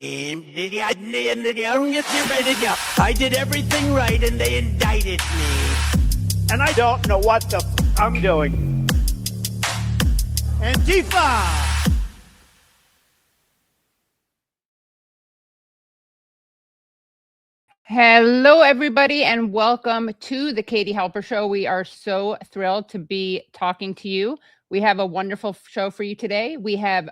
I did everything right and they indicted me. And I don't know what the I'm doing. Antifa! Hello, everybody, and welcome to the Katie Halper Show. We are so thrilled to be talking to you. We have a wonderful show for you today. We have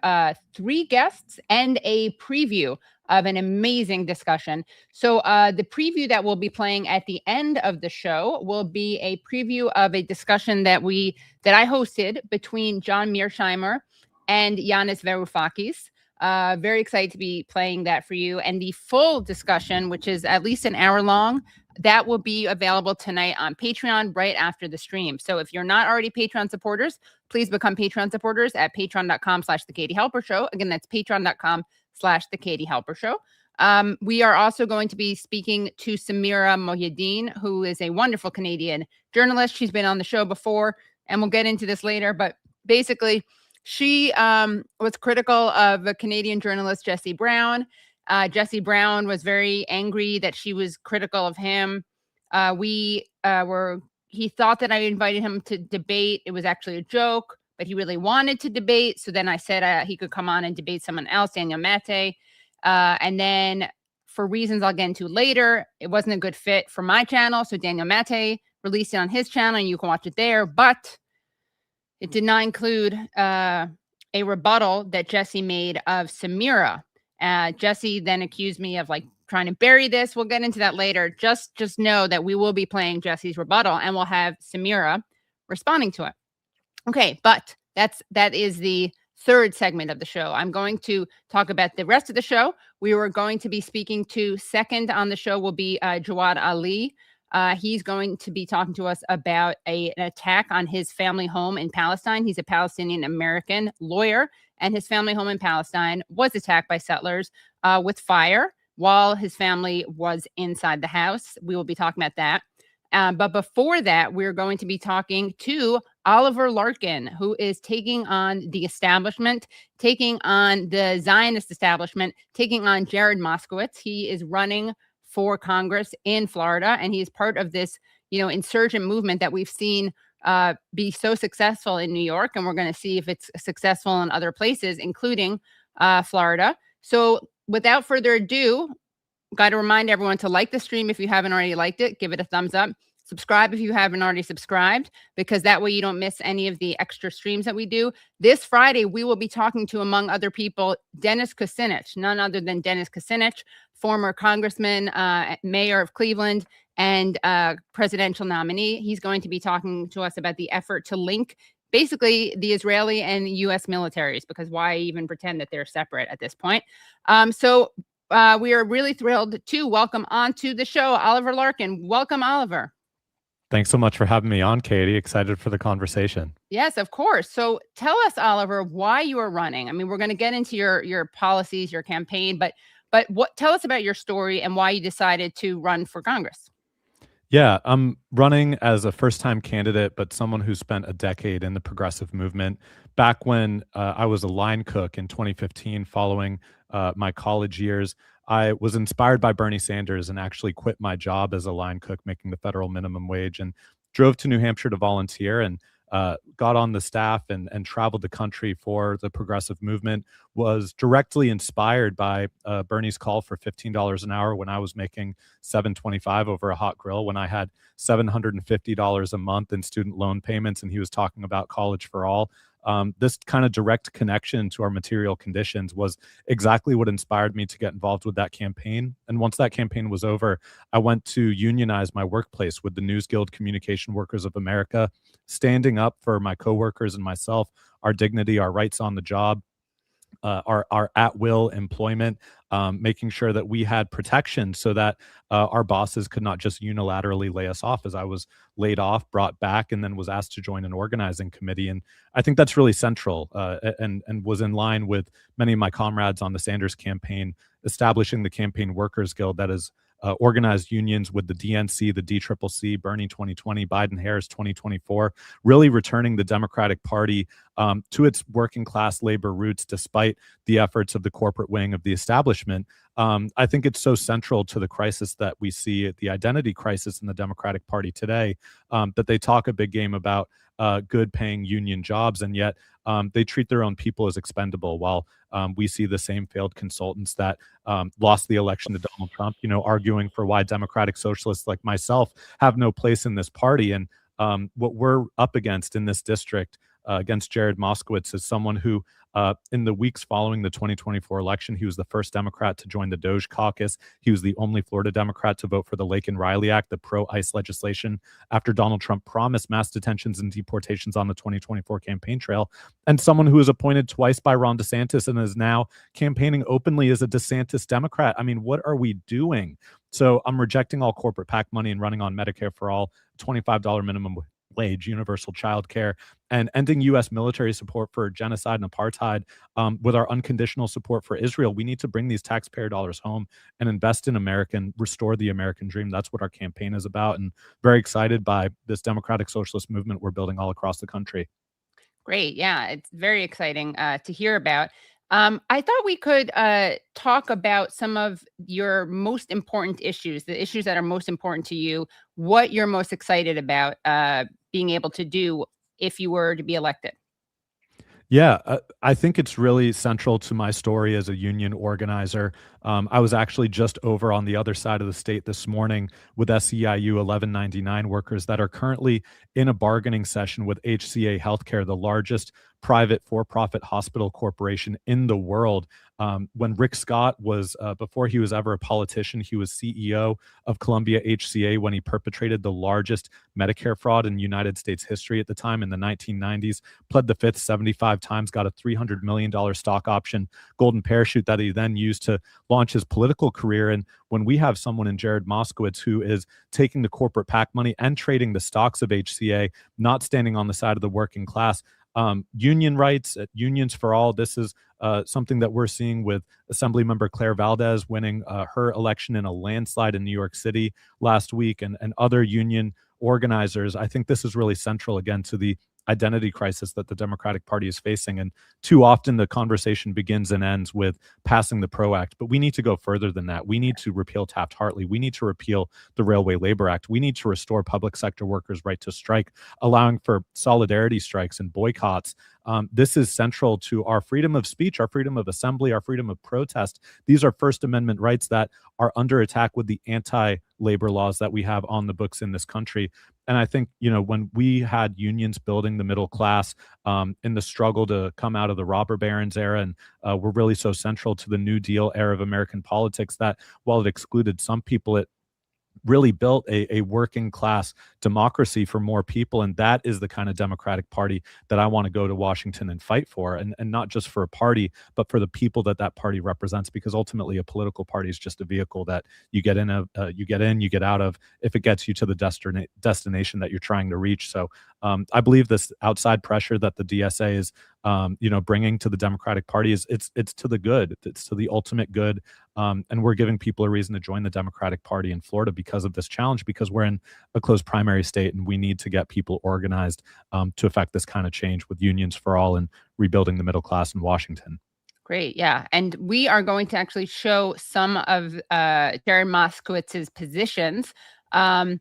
3 guests and a preview of an amazing discussion. So the preview that we'll be playing at the end of the show will be a preview of a discussion that I hosted between John Mearsheimer and Yanis Varoufakis. Very excited to be playing that for you. And the full discussion, which is at least an hour long, that will be available tonight on Patreon right after the stream. So if you're not already Patreon supporters, please become Patreon supporters at patreon.com/The Katie Halper Show. Again, that's patreon.com/The Katie Halper Show. We are also going to be speaking to Samira Mohyeddin, who is a wonderful Canadian journalist. She's been on the show before, and we'll get into this later. But basically, she was critical of a Canadian journalist, Jesse Brown. Jesse Brown was very angry that she was critical of him. He thought that I invited him to debate. It was actually a joke, but he really wanted to debate. So then I said he could come on and debate someone else, Daniel Maté. And then for reasons I'll get into later, it wasn't a good fit for my channel. So Daniel Maté released it on his channel and you can watch it there. But it did not include a rebuttal that Jesse made of Samira. Jesse then accused me of trying to bury this. We'll get into that later. Just know that we will be playing Jesse's rebuttal and we'll have Samira responding to it. Okay, but that is the third segment of the show. I'm going to talk about the rest of the show. We were going to be speaking to second on the show will be Jawad Ali. He's going to be talking to us about an attack on his family home in Palestine. He's a Palestinian American lawyer, and his family home in Palestine was attacked by settlers with fire while his family was inside the house. We will be talking about that. But before that, we're going to be talking to Oliver Larkin, who is taking on the establishment, taking on the Zionist establishment, taking on Jared Moskowitz. He is running for Congress in Florida, and he is part of this, insurgent movement that we've seen be so successful in New York, and we're going to see if it's successful in other places, including Florida. So without further ado, got to remind everyone to like the stream if you haven't already liked it. Give it a thumbs up. Subscribe if you haven't already subscribed, because that way you don't miss any of the extra streams that we do. This Friday, we will be talking to, among other people, Dennis Kucinich, none other than Dennis Kucinich, former congressman, mayor of Cleveland, and presidential nominee. He's going to be talking to us about the effort to link basically the Israeli and U.S. militaries, because why even pretend that they're separate at this point? So we are really thrilled to welcome onto the show Oliver Larkin. Welcome, Oliver. Thanks so much for having me on, Katie. Excited for the conversation. Yes, of course. So tell us, Oliver, why you are running. I mean, we're going to get into your policies, your campaign, but tell us about your story and why you decided to run for Congress. Yeah, I'm running as a first-time candidate, but someone who spent a decade in the progressive movement. Back when I was a line cook in 2015, following my college years, I was inspired by Bernie Sanders and actually quit my job as a line cook, making the federal minimum wage, and drove to New Hampshire to volunteer and got on the staff and traveled the country for the progressive movement. Was directly inspired by Bernie's call for $15 an hour when I was making $7.25 over a hot grill, when I had $750 a month in student loan payments, and he was talking about college for all. This kind of direct connection to our material conditions was exactly what inspired me to get involved with that campaign. And once that campaign was over, I went to unionize my workplace with the News Guild Communication Workers of America, standing up for my coworkers and myself, our dignity, our rights on the job, our at-will employment, making sure that we had protection so that our bosses could not just unilaterally lay us off, as I was laid off, brought back, and then was asked to join an organizing committee. And I think that's really central and was in line with many of my comrades on the Sanders campaign, establishing the Campaign Workers Guild that has organized unions with the DNC, the DCCC, Bernie 2020, Biden-Harris 2024, really returning the Democratic Party to its working class labor roots, despite the efforts of the corporate wing of the establishment. I think it's so central to the crisis that we see, the identity crisis in the Democratic Party today, that they talk a big game about good paying union jobs, and yet they treat their own people as expendable, while we see the same failed consultants that lost the election to Donald Trump, arguing for why democratic socialists like myself have no place in this party. And what we're up against in this district against Jared Moskowitz is someone who, in the weeks following the 2024 election, he was the first Democrat to join the Doge caucus. He was the only Florida Democrat to vote for the Laken-Riley Act, the pro-ICE legislation, after Donald Trump promised mass detentions and deportations on the 2024 campaign trail, and someone who was appointed twice by Ron DeSantis and is now campaigning openly as a DeSantis Democrat. I mean, what are we doing? So I'm rejecting all corporate PAC money and running on Medicare for all, $25 minimum wage, universal child care, and ending U.S. military support for genocide and apartheid with our unconditional support for Israel. We need to bring these taxpayer dollars home and invest in America and restore the American dream. That's what our campaign is about, and very excited by this democratic socialist movement we're building all across the country. Great. Yeah, it's very exciting to hear about. I thought we could talk about some of your most important issues, the issues that are most important to you, what you're most excited about being able to do if you were to be elected. Yeah, I think it's really central to my story as a union organizer. I was actually just over on the other side of the state this morning with SEIU 1199 workers that are currently in a bargaining session with HCA Healthcare, the largest private for-profit hospital corporation in the world. When Rick Scott was, before he was ever a politician, he was CEO of Columbia HCA when he perpetrated the largest Medicare fraud in United States history at the time in the 1990s, pled the fifth 75 times, got a $300 million stock option golden parachute that he then used to launch his political career. And when we have someone in Jared Moskowitz who is taking the corporate PAC money and trading the stocks of HCA, not standing on the side of the working class, union rights, unions for all. This is something that we're seeing with Assemblymember Claire Valdez winning her election in a landslide in New York City last week, and other union organizers. I think this is really central, again, to the identity crisis that the Democratic Party is facing. And too often the conversation begins and ends with passing the PRO Act. But we need to go further than that. We need to repeal Taft-Hartley. We need to repeal the Railway Labor Act. We need to restore public sector workers' right to strike, allowing for solidarity strikes and boycotts. This is central to our freedom of speech, our freedom of assembly, our freedom of protest. These are First Amendment rights that are under attack with the anti-labor laws that we have on the books in this country. And I think, when we had unions building the middle class in the struggle to come out of the robber barons era, and were really so central to the New Deal era of American politics, that while it excluded some people, it really built a working class democracy for more people. And that is the kind of Democratic Party that I want to go to Washington and fight for, and not just for a party, but for the people that party represents, because ultimately a political party is just a vehicle that you get in, you get out of, if it gets you to the destination that you're trying to reach. So I believe this outside pressure that the DSA is bringing to the Democratic Party it's to the good, it's to the ultimate good. And we're giving people a reason to join the Democratic Party in Florida because of this challenge, because we're in a closed primary state and we need to get people organized to affect this kind of change with unions for all and rebuilding the middle class in Washington. Great. Yeah. And we are going to actually show some of Jared Moskowitz's positions. Let's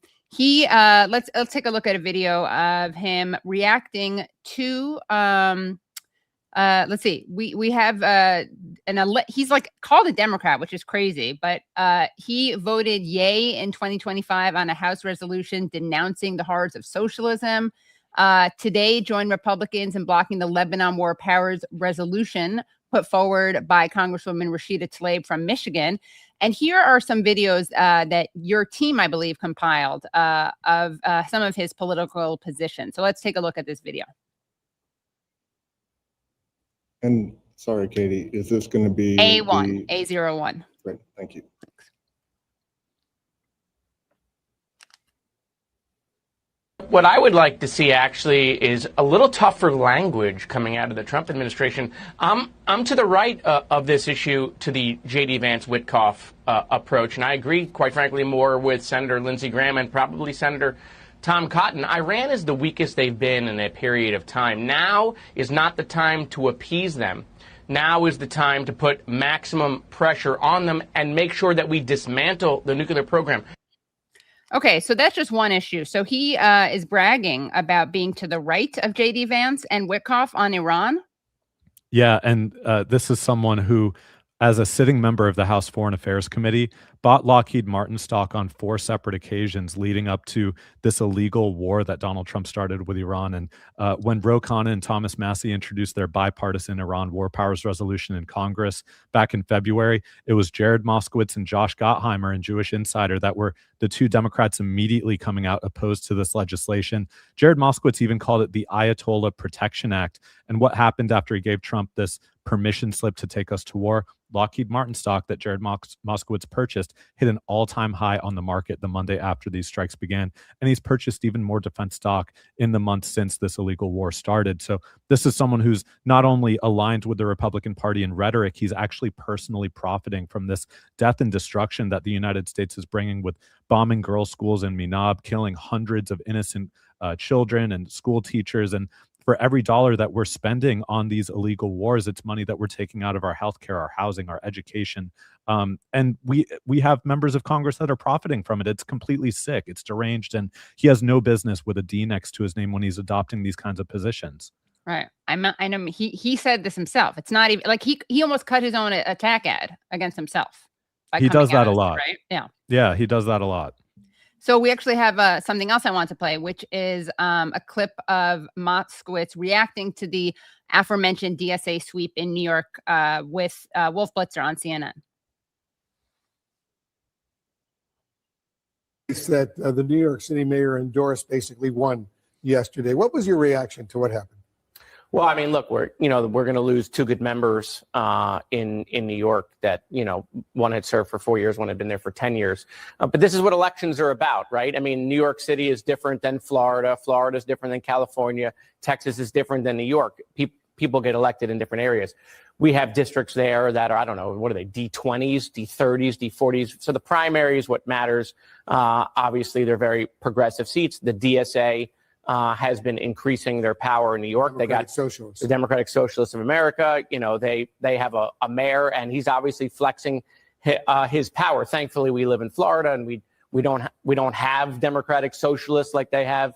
take a look at a video of him reacting to let's see, we have he's like called a Democrat, which is crazy, but he voted yay in 2025 on a House resolution denouncing the horrors of socialism. Today joined Republicans in blocking the Lebanon War Powers resolution put forward by Congresswoman Rashida Tlaib from Michigan. And here are some videos that your team, I believe, compiled of some of his political positions. So let's take a look at this video. And sorry, Katie, is this going to be A1, A01? Great, thank you. What I would like to see actually is a little tougher language coming out of the Trump administration. I'm to the right of this issue to the J.D. Vance Witkoff approach, and I agree, quite frankly, more with Senator Lindsey Graham and probably Senator Tom Cotton. Iran is the weakest they've been in a period of time. Now is not the time to appease them. Now is the time to put maximum pressure on them and make sure that we dismantle the nuclear program. Okay, so that's just one issue. So he is bragging about being to the right of J.D. Vance and Witkoff on Iran. Yeah, and this is someone who, as a sitting member of the House Foreign Affairs Committee, bought Lockheed Martin stock on 4 separate occasions leading up to this illegal war that Donald Trump started with Iran. And when Ro Khanna and Thomas Massie introduced their bipartisan Iran war powers resolution in Congress back in February, it was Jared Moskowitz and Josh Gottheimer and Jewish Insider that were the 2 Democrats immediately coming out opposed to this legislation. Jared Moskowitz even called it the Ayatollah Protection Act. And what happened after he gave Trump this permission slip to take us to war? Lockheed Martin stock that Jared Moskowitz purchased hit an all-time high on the market the Monday after these strikes began. And he's purchased even more defense stock in the months since this illegal war started. So this is someone who's not only aligned with the Republican Party in rhetoric, he's actually personally profiting from this death and destruction that the United States is bringing with bombing girls' schools in Minab, killing hundreds of innocent children and school teachers. And for every dollar that we're spending on these illegal wars, it's money that we're taking out of our healthcare, our housing, our education. And we have members of Congress that are profiting from it. It's completely sick. It's deranged. And he has no business with a D next to his name when he's adopting these kinds of positions. Right. I know he said this himself. It's not even like he almost cut his own attack ad against himself. He does that a lot. Right? Yeah. Yeah, he does that a lot. So we actually have something else I want to play, which is a clip of Moskowitz reacting to the aforementioned DSA sweep in New York with Wolf Blitzer on CNN. That the New York City mayor endorsed basically won yesterday. What was your reaction to what happened? Well, I mean, look, we're going to lose 2 good members in New York that, one had served for 4 years, one had been there for 10 years. But this is what elections are about, right? I mean, New York City is different than Florida. Florida is different than California. Texas is different than New York. People get elected in different areas. We have districts there that are, I don't know, what are they, D20s, D30s, D40s. So the primary is what matters. Obviously, they're very progressive seats. The DSA has been increasing their power in New York. They got socialists. The Democratic Socialists of America. They have a mayor, and he's obviously flexing his power. Thankfully, we live in Florida, and we don't have Democratic Socialists like they have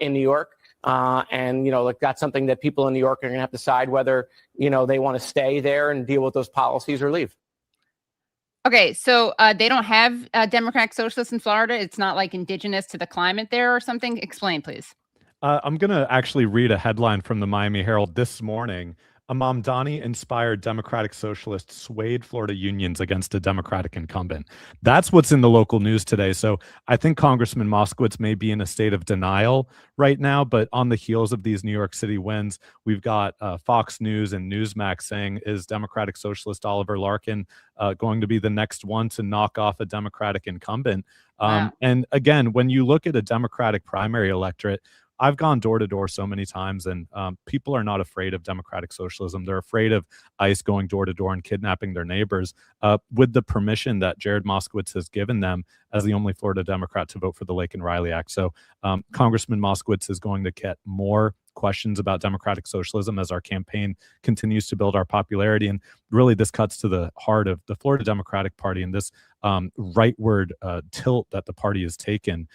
in New York. And that's something that people in New York are going to have to decide whether they want to stay there and deal with those policies or leave. Okay, so they don't have Democratic Socialists in Florida. It's not like indigenous to the climate there or something. Explain, please. I'm going to actually read a headline from the Miami Herald this morning. A Mamdani-inspired Democratic Socialist swayed Florida unions against a Democratic incumbent. That's what's in the local news today. So I think Congressman Moskowitz may be in a state of denial right now, but on the heels of these New York City wins, we've got Fox News and Newsmax saying, is Democratic Socialist Oliver Larkin going to be the next one to knock off a Democratic incumbent? Wow. And again, when you look at a Democratic primary electorate, I've gone door to door so many times, and people are not afraid of democratic socialism. They're afraid of ICE going door to door and kidnapping their neighbors with the permission that Jared Moskowitz has given them as the only Florida Democrat to vote for the Lake and Riley Act. So Congressman Moskowitz is going to get more questions about democratic socialism as our campaign continues to build our popularity. And really, this cuts to the heart of the Florida Democratic Party, and this rightward tilt that the party has taken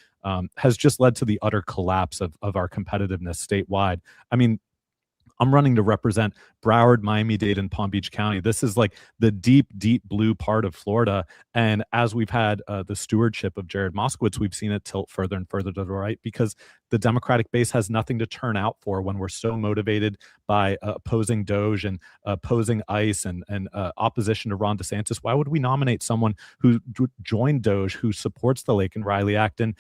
has just led to the utter collapse of our competitiveness statewide. I mean, I'm running to represent Broward, Miami-Dade, and Palm Beach County. This is like the deep, deep blue part of Florida. And as we've had the stewardship of Jared Moskowitz, we've seen it tilt further and further to the right because the Democratic base has nothing to turn out for when we're so motivated by opposing Doge and opposing ICE and opposition to Ron DeSantis. Why would we nominate someone who joined Doge, who supports the Lake and Riley Act, and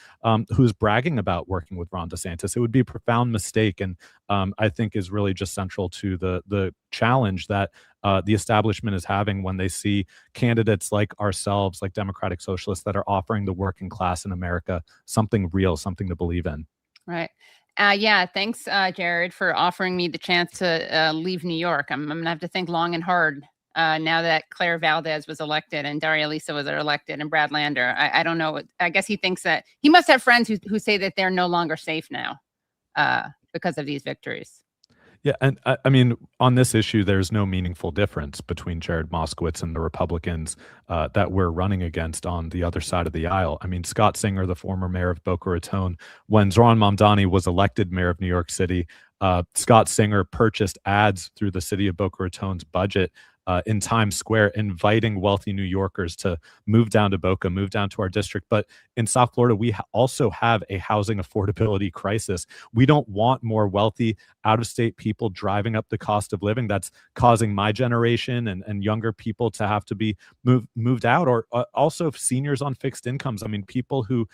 who's bragging about working with Ron DeSantis? It would be a profound mistake, and I think is really just central to the challenge that the establishment is having when they see candidates like ourselves, like Democratic Socialists, that are offering the working class in America something real, something to believe in. Right. Yeah. Thanks, Jared, for offering me the chance to leave New York. I'm going to have to think long and hard now that Claire Valdez was elected and Daria Lisa was elected and Brad Lander. I don't know. I guess he thinks that he must have friends who say that they're no longer safe now because of these victories. Yeah, and I mean, on this issue, there's no meaningful difference between Jared Moskowitz and the Republicans that we're running against on the other side of the aisle. I mean, Scott Singer, the former mayor of Boca Raton, when Zohran Mamdani was elected mayor of New York City, Scott Singer purchased ads through the city of Boca Raton's budget in Times Square, inviting wealthy New Yorkers to move down to Boca, move down to our district. But in South Florida, we also have a housing affordability crisis. We don't want more wealthy out-of-state people driving up the cost of living. That's causing my generation and younger people to have to be moved out, or also seniors on fixed incomes. I mean, people who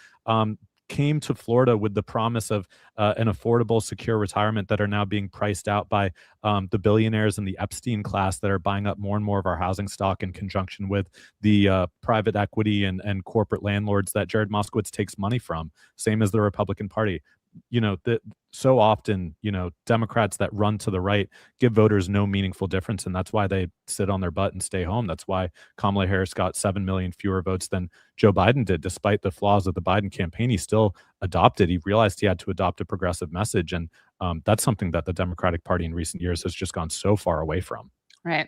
came to Florida with the promise of an affordable, secure retirement that are now being priced out by the billionaires and the Epstein class that are buying up more and more of our housing stock in conjunction with the private equity and corporate landlords that Jared Moskowitz takes money from, same as the Republican Party. You know, so often, you know, Democrats that run to the right give voters no meaningful difference, and that's why they sit on their butt and stay home. That's why Kamala Harris got 7 million fewer votes than Joe Biden did. Despite the flaws of the Biden campaign, he still adopted. He realized he had to adopt a progressive message, and that's something that the Democratic Party in recent years has just gone so far away from. Right.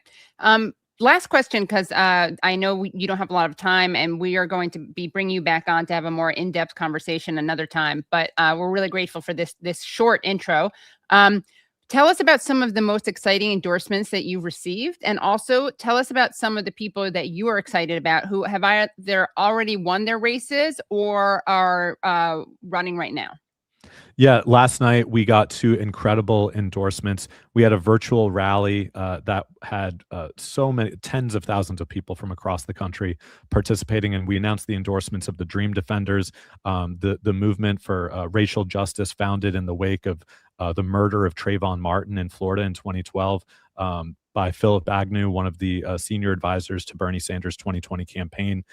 Last question, because I know you don't have a lot of time, and we are going to be bringing you back on to have a more in-depth conversation another time. But we're really grateful for this short intro. Tell us about some of the most exciting endorsements that you've received, and also tell us about some of the people that you are excited about who have either already won their races or are running right now. Yeah, last night we got 2 incredible endorsements. We had a virtual rally that had so many tens of thousands of people from across the country participating, and we announced the endorsements of the Dream Defenders, the movement for racial justice founded in the wake of the murder of Trayvon Martin in Florida in 2012. By Philip Agnew, one of the senior advisors to Bernie Sanders' 2020 campaign.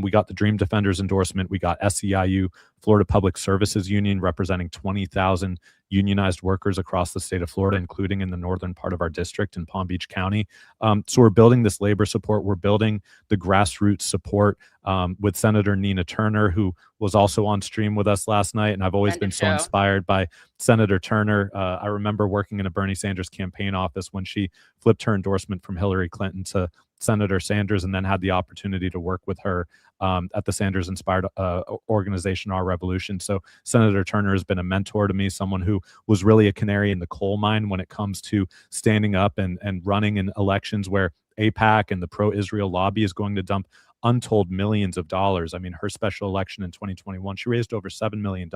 We got the Dream Defenders endorsement. We got SEIU, Florida Public Services Union, representing 20,000 unionized workers across the state of Florida, including in the northern part of our district in Palm Beach County. So we're building this labor support. We're building the grassroots support with Senator Nina Turner, who was also on stream with us last night. And I've always been so inspired by Senator Turner. I remember working in a Bernie Sanders campaign office when she flipped her endorsement from Hillary Clinton to Senator Sanders, and then had the opportunity to work with her at the Sanders-inspired organization, Our Revolution. So Senator Turner has been a mentor to me, someone who was really a canary in the coal mine when it comes to standing up and running in elections where AIPAC and the pro-Israel lobby is going to dump untold millions of dollars. I mean, her special election in 2021, she raised over $7 million.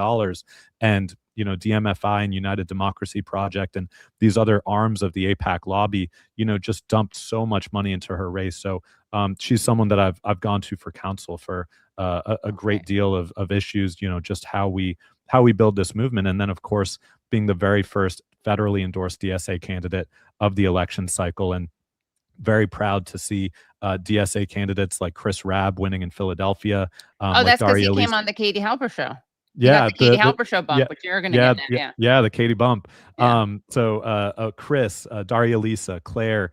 And, you know, DMFI and United Democracy Project and these other arms of the AIPAC lobby, you know, just dumped so much money into her race. So she's someone that I've gone to for counsel for a great deal of issues, you know, just how we build this movement. And then, of course, being the very first federally endorsed DSA candidate of the election cycle, and very proud to see DSA candidates like Chris Rabb winning in Philadelphia. That's because he came on the Katie Halper show. Yeah, the Katie Halper show bump, which you're going to get now. Yeah, the Katie bump. Yeah. So Chris, Daria Lisa, Claire,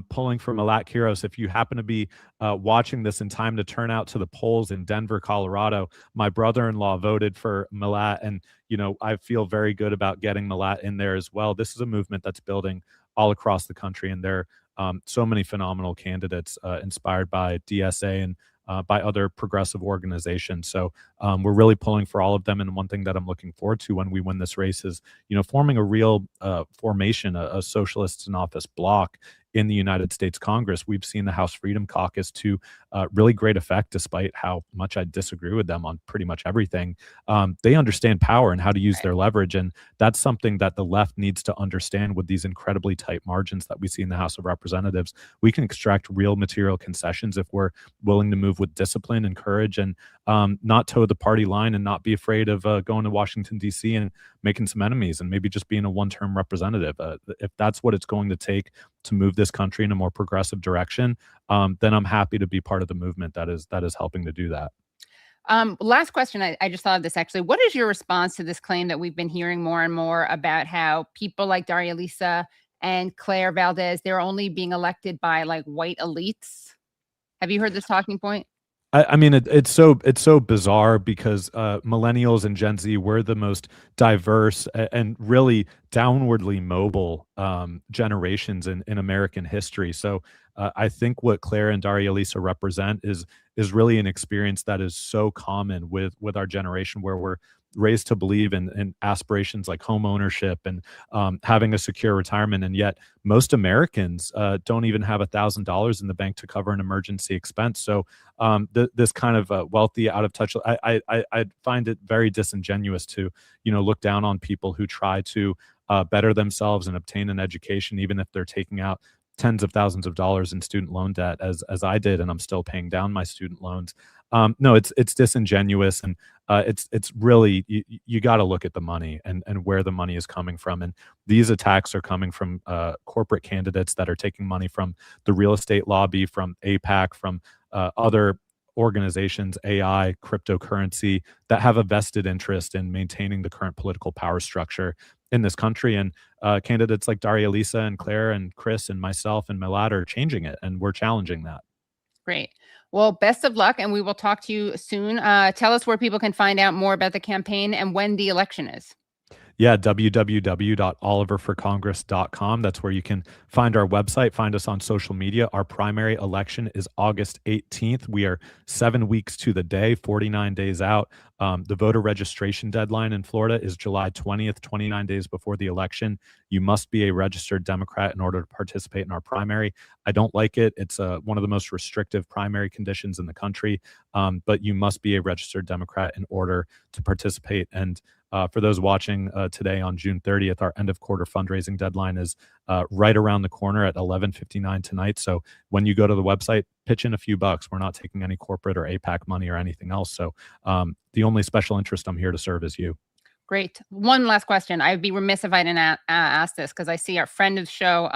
pulling for Melat Kiros. If you happen to be watching this in time to turn out to the polls in Denver, Colorado, my brother-in-law voted for Melat, and you know, I feel very good about getting Melat in there as well. This is a movement that's building all across the country, and there are so many phenomenal candidates inspired by DSA and by other progressive organizations. So we're really pulling for all of them. And one thing that I'm looking forward to when we win this race is, you know, forming a real formation, a socialists in office bloc in the United States Congress. We've seen the House Freedom Caucus to really great effect, despite how much I disagree with them on pretty much everything. They understand power and how to use their leverage. And that's something that the left needs to understand with these incredibly tight margins that we see in the House of Representatives. We can extract real material concessions if we're willing to move with discipline and courage, and not toe the party line, and not be afraid of going to Washington, D.C. and making some enemies, and maybe just being a one-term representative. If that's what it's going to take to move this country in a more progressive direction, then I'm happy to be part of the movement that is helping to do that. Last question. I just thought of this actually. What is your response to this claim that we've been hearing more and more about how people like Daria Lisa and Claire Valdez, they're only being elected by like white elites? Have you heard this talking point? I mean, it's so bizarre because millennials and Gen Z were the most diverse and really downwardly mobile generations in American history. So I think what Claire and Daria Lisa represent is really an experience that is so common with our generation, where we're raised to believe in aspirations like home ownership and having a secure retirement, and yet most Americans don't even have $1,000 in the bank to cover an emergency expense. So this kind of wealthy, out of touch, I find it very disingenuous to look down on people who try to better themselves and obtain an education, even if they're taking out tens of thousands of dollars in student loan debt, as I did, and I'm still paying down my student loans. No, it's disingenuous, and it's really, you got to look at the money and where the money is coming from. And these attacks are coming from corporate candidates that are taking money from the real estate lobby, from AIPAC, from other organizations, AI, cryptocurrency, that have a vested interest in maintaining the current political power structure in this country. And candidates like Daria Lisa and Claire and Chris and myself and Melat are changing it, and we're challenging that. Great. Well, best of luck, and we will talk to you soon. Tell us where people can find out more about the campaign and when the election is. Yeah, www.oliverforcongress.com. That's where you can find our website, find us on social media. Our primary election is August 18th. We are 7 weeks to the day, 49 days out. The voter registration deadline in Florida is July 20th, 29 days before the election. You must be a registered Democrat in order to participate in our primary. I don't like it. It's one of the most restrictive primary conditions in the country, but you must be a registered Democrat in order to participate. And for those watching today on June 30th, our end of quarter fundraising deadline is right around the corner at 11:59 tonight. So when you go to the website, pitch in a few bucks. We're not taking any corporate or AIPAC money or anything else. So the only special interest I'm here to serve is you. Great. One last question. I'd be remiss if I didn't ask this, because I see our friend of the show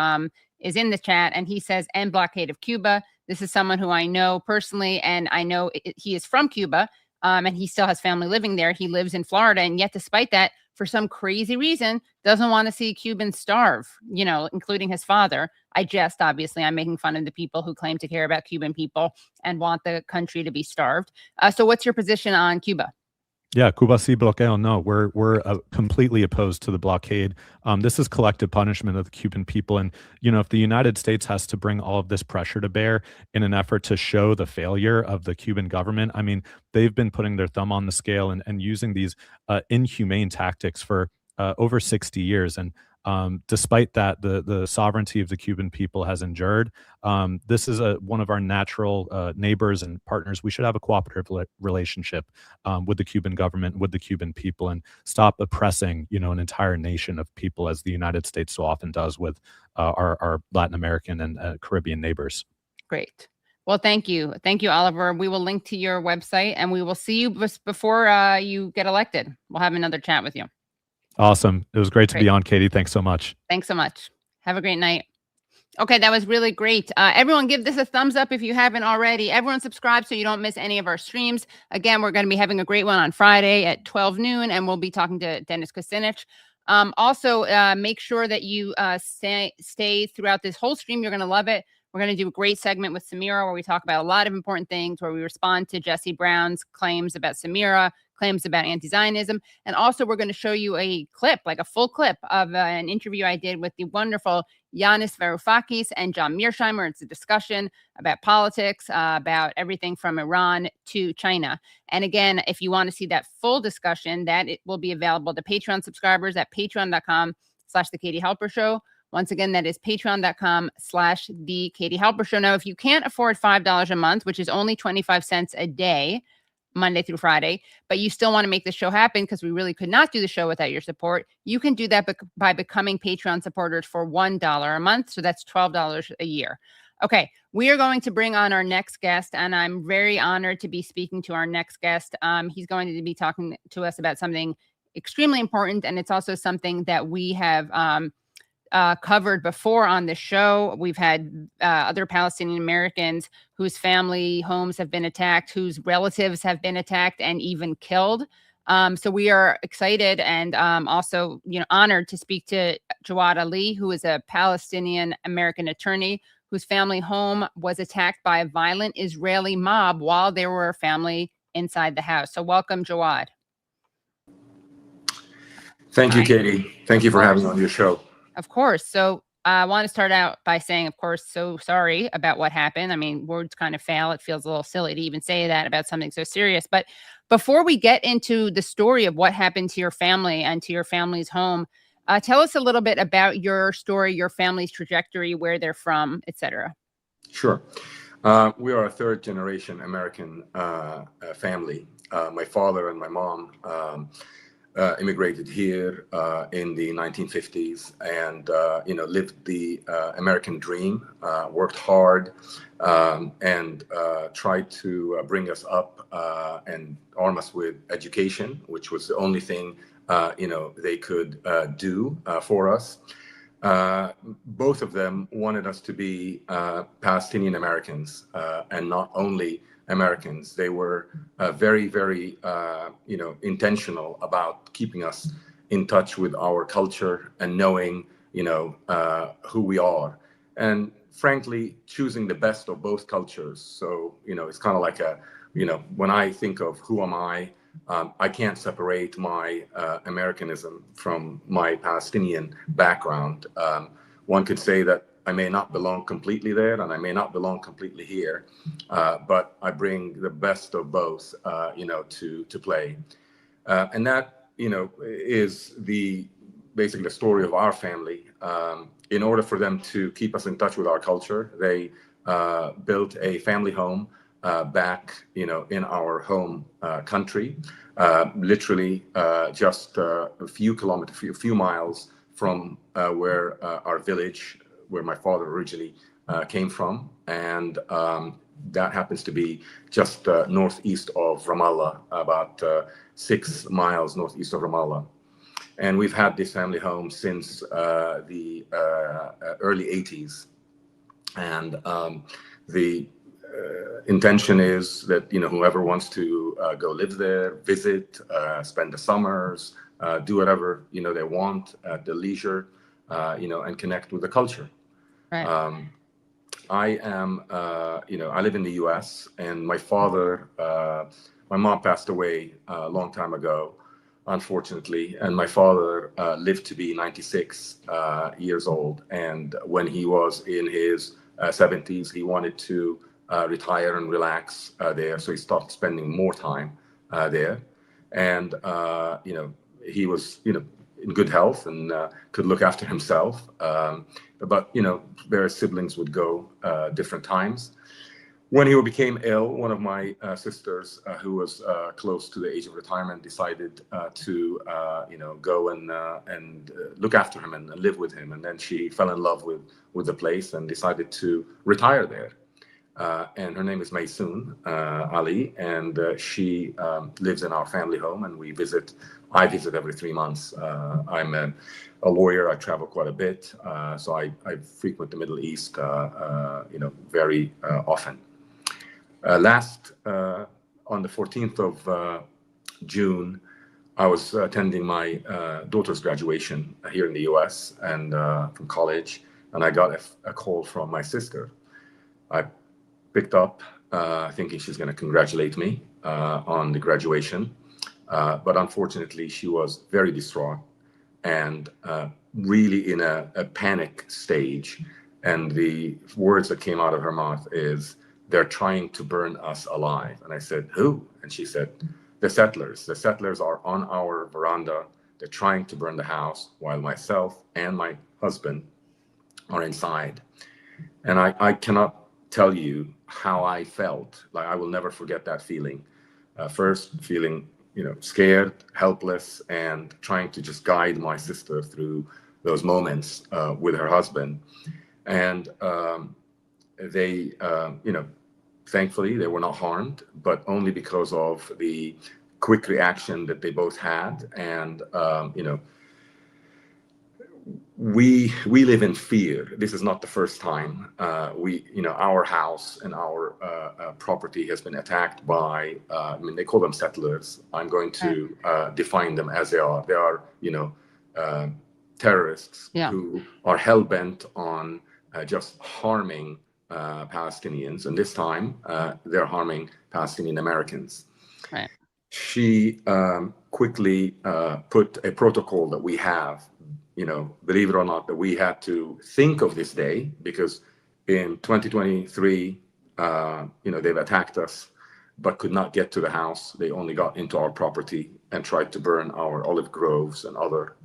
is in the chat, and he says, end blockade of Cuba. This is someone who I know personally, and I know he is from Cuba. And he still has family living there. He lives in Florida. And yet, despite that, for some crazy reason, doesn't want to see Cubans starve, including his father. Obviously, I'm making fun of the people who claim to care about Cuban people and want the country to be starved. So what's your position on Cuba? Yeah, Cuba sí bloqueo. No, we're completely opposed to the blockade. This is collective punishment of the Cuban people. And, if the United States has to bring all of this pressure to bear in an effort to show the failure of the Cuban government, I mean, they've been putting their thumb on the scale and using these inhumane tactics for over 60 years. And despite that, the sovereignty of the Cuban people has endured. This is one of our natural neighbors and partners. We should have a cooperative relationship with the Cuban government, with the Cuban people, and stop oppressing, an entire nation of people, as the United States so often does with our Latin American and Caribbean neighbors. Great. Well, thank you. Thank you, Oliver. We will link to your website, and we will see you before you get elected. We'll have another chat with you. Awesome. It was great to be on, Katie. Thanks so much. Thanks so much. Have a great night. Okay, that was really great. Everyone give this a thumbs up if you haven't already. Everyone subscribe so you don't miss any of our streams. Again, we're going to be having a great one on Friday at 12 noon, and we'll be talking to Dennis Kucinich. Also, make sure that you stay throughout this whole stream. You're going to love it. We're going to do a great segment with Samira where we talk about a lot of important things, where we respond to Jesse Brown's claims about Samira, claims about anti-Zionism. And also, we're going to show you a clip, like a full clip of an interview I did with the wonderful Yanis Varoufakis and John Mearsheimer. It's a discussion about politics, about everything from Iran to China. And again, if you want to see that full discussion, it will be available to Patreon subscribers at patreon.com/The Katie Halper Show. Once again, that is patreon.com/The Katie Halper Show. Now, if you can't afford $5 a month, which is only 25 cents a day, Monday through Friday, but you still want to make the show happen, because we really could not do the show without your support, you can do that by becoming Patreon supporters for $1 a month. So that's $12 a year. Okay, we are going to bring on our next guest, and I'm very honored to be speaking to our next guest. He's going to be talking to us about something extremely important, and it's also something that we have covered before on the show. We've had other Palestinian Americans whose family homes have been attacked, whose relatives have been attacked and even killed. So we are excited and also, honored to speak to Jawad Ali, who is a Palestinian American attorney whose family home was attacked by a violent Israeli mob while there were a family inside the house. So welcome, Jawad. Thank you, Katie. Thank you for having me on your show. Of course. So I want to start out by saying, of course, so sorry about what happened. I mean, words kind of fail. It feels a little silly to even say that about something so serious. But before we get into the story of what happened to your family and to your family's home, tell us a little bit about your story, your family's trajectory, where they're from, etc. Sure. We are a third generation American family. My father and my mom immigrated here in the 1950s and lived the American dream, worked hard, and tried to bring us up and arm us with education, which was the only thing they could do for us. Both of them wanted us to be Palestinian Americans and not only Americans. They were very, very, intentional about keeping us in touch with our culture and knowing, who we are. And frankly, choosing the best of both cultures. So, it's kind of like when I think of who am I can't separate my Americanism from my Palestinian background. One could say that I may not belong completely there and I may not belong completely here, but I bring the best of both, to play. And that, is basically the story of our family. In order for them to keep us in touch with our culture, they built a family home back, in our home country, literally just a few miles from where our village, where my father originally came from. And that happens to be just northeast of Ramallah, about 6 miles northeast of Ramallah. And we've had this family home since the early 80s. And the intention is that, whoever wants to go live there, visit, spend the summers, do whatever, they want at their leisure, and connect with the culture. Right. I am, I live in the U.S. and my father, my mom passed away a long time ago, unfortunately, and my father lived to be 96 years old. And when he was in his 70s, he wanted to retire and relax there, so he started spending more time there. And he was, in good health and could look after himself. But various siblings would go different times. When he became ill, one of my sisters, who was close to the age of retirement, decided to go and look after him and live with him. And then she fell in love with the place and decided to retire there. And her name is Maysoon Ali, and she lives in our family home, and I visit every 3 months. I'm a lawyer. I travel quite a bit, so I frequent the Middle East, very often. On the 14th of June, I was attending my daughter's graduation here in the U.S. and from college, and I got a call from my sister. I picked up, thinking she's going to congratulate me on the graduation, but unfortunately, she was very distraught and really in a panic stage. And the words that came out of her mouth is, "They're trying to burn us alive." And I said, "Who?" And she said, "The settlers. The settlers are on our veranda. They're trying to burn the house while myself and my husband are inside." And I cannot tell you how I felt. Like, I will never forget that feeling. First feeling, scared, helpless, and trying to just guide my sister through those moments with her husband. And they, thankfully, they were not harmed, but only because of the quick reaction that they both had. And, we live in fear. This is not the first time. Our house and our property has been attacked by, they call them settlers. I'm going to define them as they are. They are, terrorists who are hell-bent on just harming Palestinians. And this time, they're harming Palestinian Americans. Right. She quickly put a protocol that we have, believe it or not, that we had to think of this day because in 2023, they've attacked us, but could not get to the house. They only got into our property and tried to burn our olive groves and other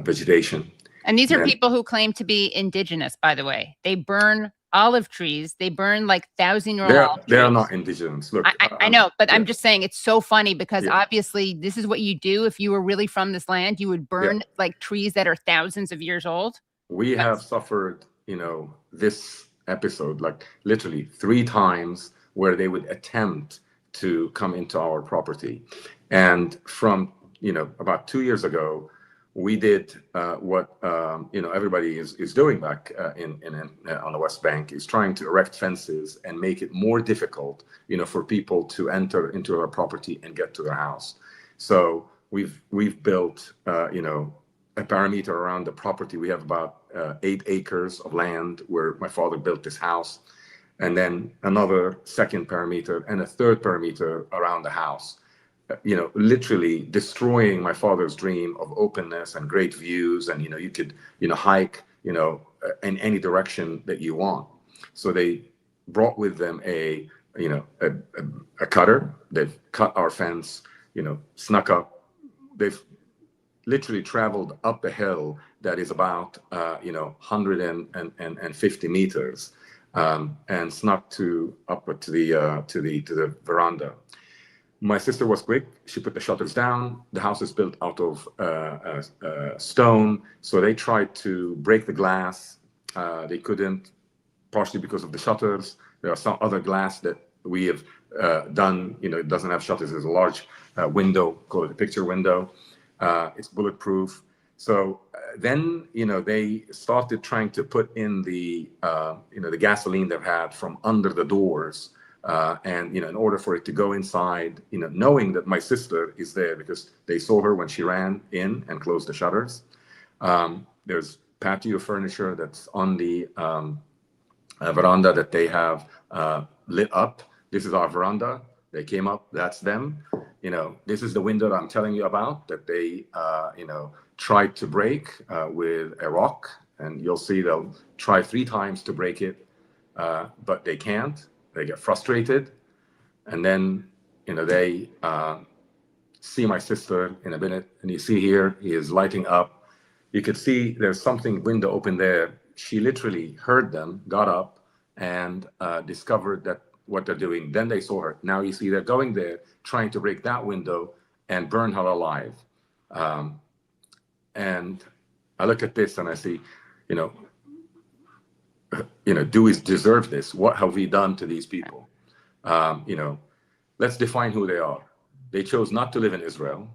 vegetation. And these are people who claim to be indigenous, by the way. They burn olive trees. They burn like 1,000-year-old olive trees. They're not indigenous. Look, I know, but I'm just saying it's so funny because obviously this is what you do. If you were really from this land, you would burn like trees that are thousands of years old. We have suffered, this episode, like literally 3 times where they would attempt to come into our property. And from, about 2 years ago, we did what everybody is doing back on the West Bank, is trying to erect fences and make it more difficult, for people to enter into our property and get to their house. So we've built, a perimeter around the property. We have about 8 acres of land where my father built this house, and then another second perimeter and a third perimeter around the house. Literally destroying my father's dream of openness and great views, and you could hike in any direction that you want. So they brought with them a cutter. They've cut our fence, snuck up. They've literally traveled up a hill that is about 150 meters and snuck up to the veranda. My sister was quick. She put the shutters down. The house is built out of stone. So they tried to break the glass. They couldn't, partially because of the shutters. There are some other glass that we have done. It doesn't have shutters. There's a large window, call it a picture window. It's bulletproof. So then, they started trying to put in the gasoline they've had from under the doors. And in order for it to go inside, knowing that my sister is there because they saw her when she ran in and closed the shutters. There's patio furniture that's on the veranda that they have lit up. This is our veranda. They came up. That's them. This is the window that I'm telling you about that they tried to break with a rock, and you'll see they'll try 3 times to break it, but they can't. They get frustrated, and then they see my sister in a minute, and you see here he is lighting up. You could see there's something window open there. She literally heard them, got up, and discovered that what they're doing. Then they saw her. Now you see they're going there, trying to break that window and burn her alive. And I look at this and I see, do we deserve this? What have we done to these people? Let's define who they are. They chose not to live in Israel.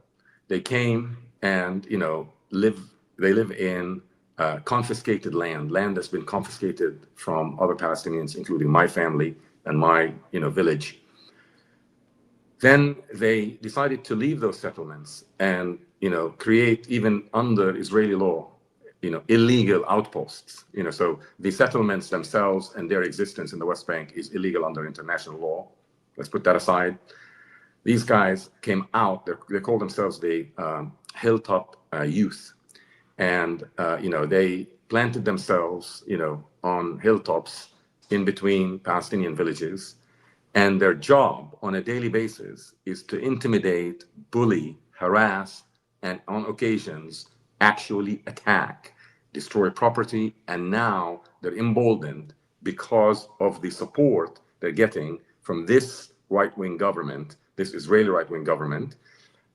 They came and, they live in confiscated land that's been confiscated from other Palestinians, including my family and my, village. Then they decided to leave those settlements and, create, even under Israeli law, illegal outposts. So the settlements themselves and their existence in the West Bank is illegal under international law. Let's put that aside. These guys came out. They call themselves the Hilltop Youth, and they planted themselves, on hilltops in between Palestinian villages, and their job on a daily basis is to intimidate, bully, harass, and on occasions actually attack, destroy property, and now they're emboldened because of the support they're getting from this right-wing government, this Israeli right-wing government,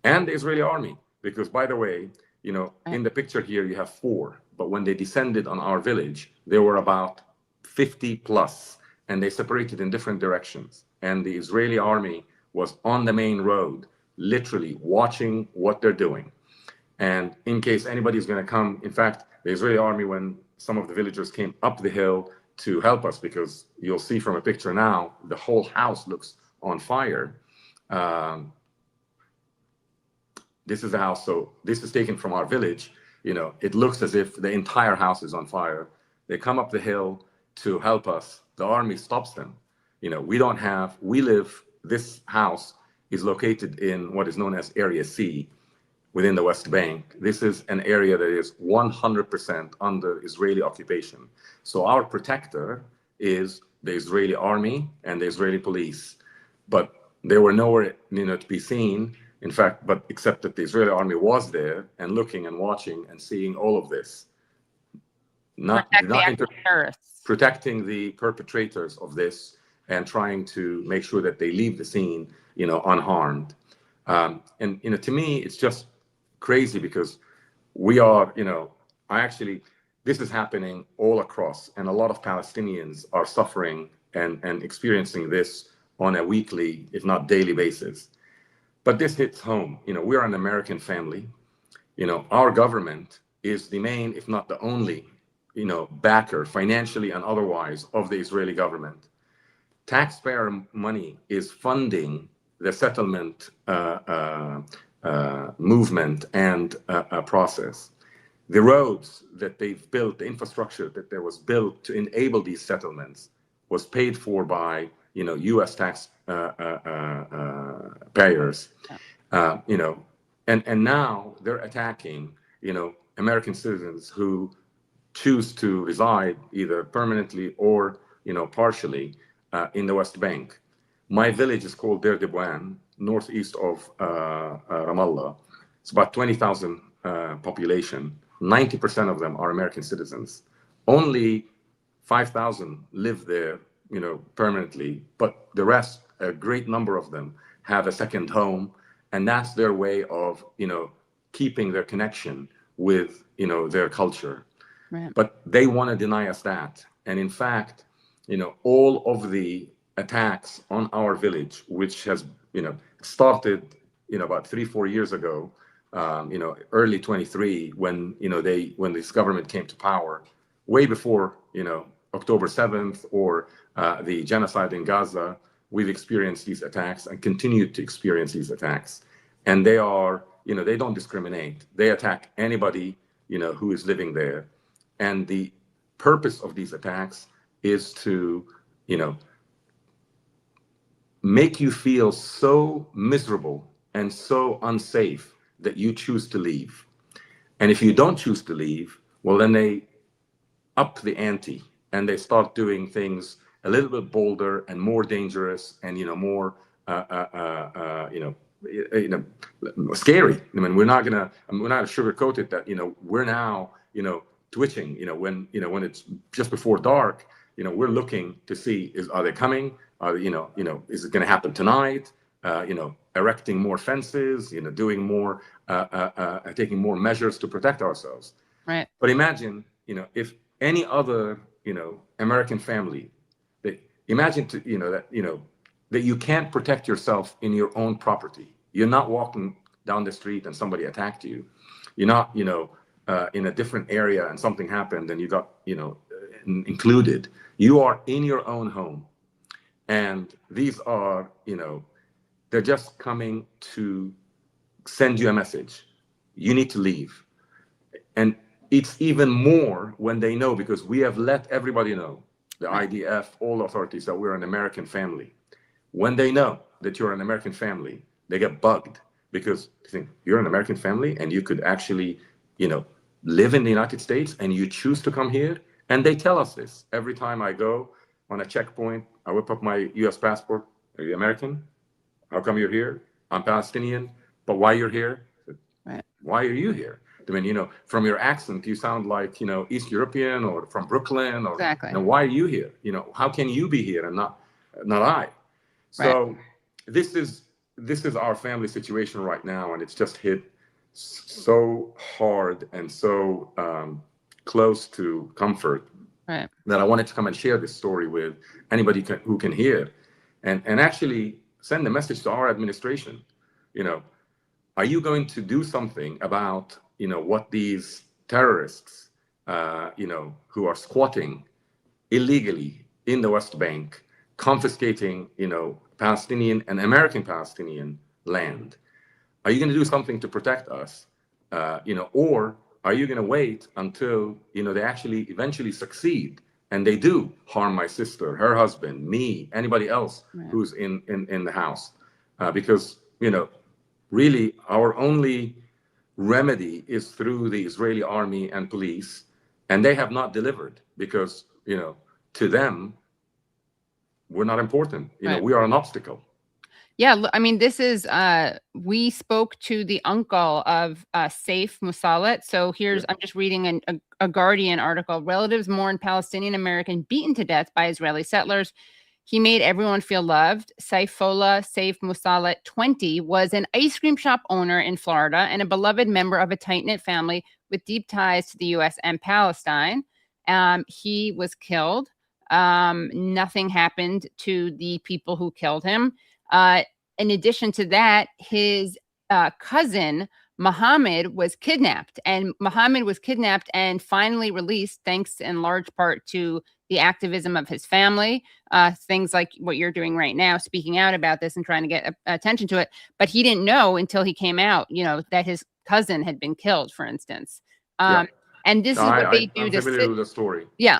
and the Israeli army. Because, by the way, in the picture here you have 4, but when they descended on our village, there were about 50 plus, and they separated in different directions. And the Israeli army was on the main road, literally watching what they're doing. And in case anybody is going to come, in fact, the Israeli army, when some of the villagers came up the hill to help us, because you'll see from a picture now, the whole house looks on fire. This is the house. So this is taken from our village. You know, it looks as if the entire house is on fire. They come up the hill to help us. The army stops them. You know, this house is located in what is known as Area C within the West Bank. This is an area that is 100% under Israeli occupation. So our protector is the Israeli army and the Israeli police. But they were nowhere, to be seen. In fact, but except that the Israeli army was there and looking and watching and seeing all of this. Protecting the perpetrators of this and trying to make sure that they leave the scene, unharmed. And to me, it's just crazy because we are, this is happening all across, and a lot of Palestinians are suffering and experiencing this on a weekly, if not daily basis. But this hits home. We are an American family. Our government is the main, if not the only, backer, financially and otherwise, of the Israeli government. Taxpayer money is funding the settlement movement and process. The roads that they've built, the infrastructure that there was built to enable these settlements was paid for by, U.S. tax payers, and now they're attacking, American citizens who choose to reside either permanently or, partially in the West Bank. My village is called Deir Dibwan, northeast of Ramallah. It's about 20,000 population. 90% of them are American citizens. Only 5,000 live there, permanently, but the rest, a great number of them, have a second home, and that's their way of, keeping their connection with, their culture. Right. But they want to deny us that. And in fact, all of the attacks on our village, which has, started, about 3-4 years ago, early 23, when, when this government came to power, way before, October 7th or the genocide in Gaza, we've experienced these attacks and continue to experience these attacks. And they are, they don't discriminate. They attack anybody, who is living there. And the purpose of these attacks is to, make you feel so miserable and so unsafe that you choose to leave. And if you don't choose to leave, well, then they up the ante and they start doing things a little bit bolder and more dangerous and, more, scary. I mean, we're not gonna sugarcoat it that, we're now, twitching, when it's just before dark, we're looking to see, are they coming? Is it going to happen tonight? Erecting more fences, doing more, taking more measures to protect ourselves. Right. But imagine, if any other, American family, imagine that you can't protect yourself in your own property. You're not walking down the street and somebody attacked you. You're not, in a different area and something happened and you got, included. You are in your own home. And these are, they're just coming to send you a message. You need to leave. And it's even more when they know, because we have let everybody know, the IDF, all authorities, that we're an American family. When they know that you're an American family, they get bugged because they think you're an American family and you could actually, live in the United States and you choose to come here. And they tell us this every time I go on a checkpoint. I whip up my U.S. passport. Are you American? How come you're here? I'm Palestinian. But why you're here? Right. Why are you here? I mean, from your accent, you sound like, East European or from Brooklyn. Or, exactly. Why are you here? How can you be here and not I? So right. This is our family situation right now, and it's just hit so hard and so close to comfort. Right. That I wanted to come and share this story with anybody who can hear, and actually send a message to our administration. Are you going to do something about what these terrorists, who are squatting illegally in the West Bank, confiscating, Palestinian and American Palestinian land. Are you going to do something to protect us? Or are you going to wait until, they actually eventually succeed and they do harm my sister, her husband, me, anybody else who's in the house? Because, really our only remedy is through the Israeli army and police, and they have not delivered because, to them, we're not important. We are an obstacle. Yeah, I mean, this is, we spoke to the uncle of Saif Mussallet. So here's, I'm just reading a Guardian article. Relatives mourn Palestinian American beaten to death by Israeli settlers. He made everyone feel loved. Saif Mussallet, 20, was an ice cream shop owner in Florida and a beloved member of a tight-knit family with deep ties to the U.S. and Palestine. He was killed. Nothing happened to the people who killed him. In addition to that, his cousin, Mohammed, was kidnapped. And Mohammed was kidnapped and finally released, thanks in large part to the activism of his family. Things like what you're doing right now, speaking out about this and trying to get attention to it. But he didn't know until he came out, that his cousin had been killed, for instance. And this is what they do to the story. Yeah.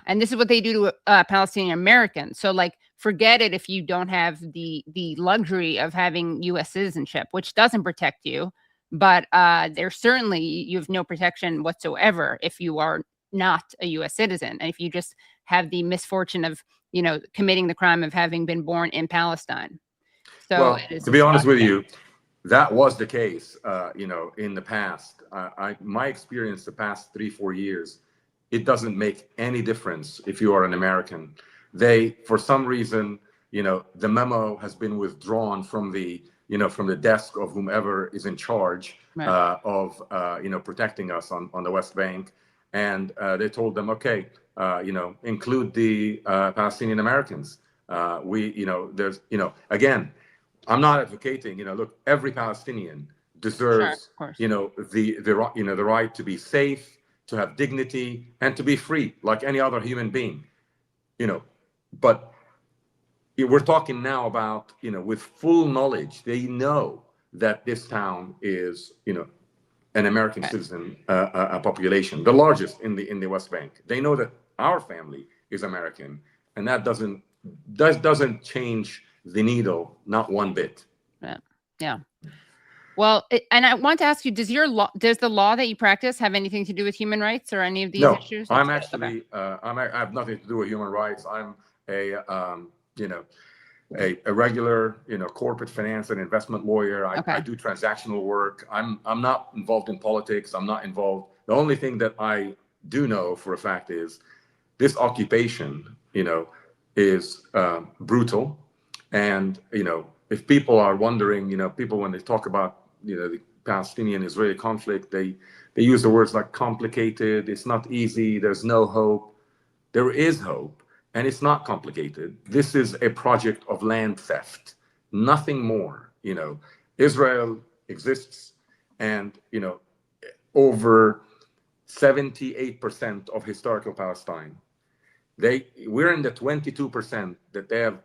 And this is what they do to Palestinian Americans. So, like, forget it if you don't have the luxury of having U.S. citizenship, which doesn't protect you. But there's certainly, you have no protection whatsoever if you are not a U.S. citizen. And if you just have the misfortune of, committing the crime of having been born in Palestine. So, well, to be honest with you, that was the case, in the past. My experience the past 3-4 years, it doesn't make any difference if you are an American. They, for some reason, the memo has been withdrawn from the desk of whomever is in charge of, protecting us on the West Bank. And they told them, okay, include the Palestinian Americans. There's, again, I'm not advocating, look, every Palestinian deserves, the right to be safe, to have dignity, and to be free like any other human being, but we're talking now about, with full knowledge, they know that this town is, an American citizen population, the largest in the West Bank. They know that our family is American, and that doesn't change the needle, not one bit. Yeah. Well, and I want to ask you, does the law that you practice have anything to do with human rights or any of these issues? I'm actually, I have nothing to do with human rights. I'm a regular, corporate finance and investment lawyer. I do transactional work. I'm not involved in politics. I'm not involved. The only thing that I do know for a fact is this occupation, is brutal. And, if people are wondering, people, when they talk about, the Palestinian-Israeli conflict, they use the words like complicated, it's not easy, there's no hope. There is hope, and it's not complicated. This is a project of land theft, nothing more. Israel exists, and, over 78% of historical Palestine, we're in the 22% that they have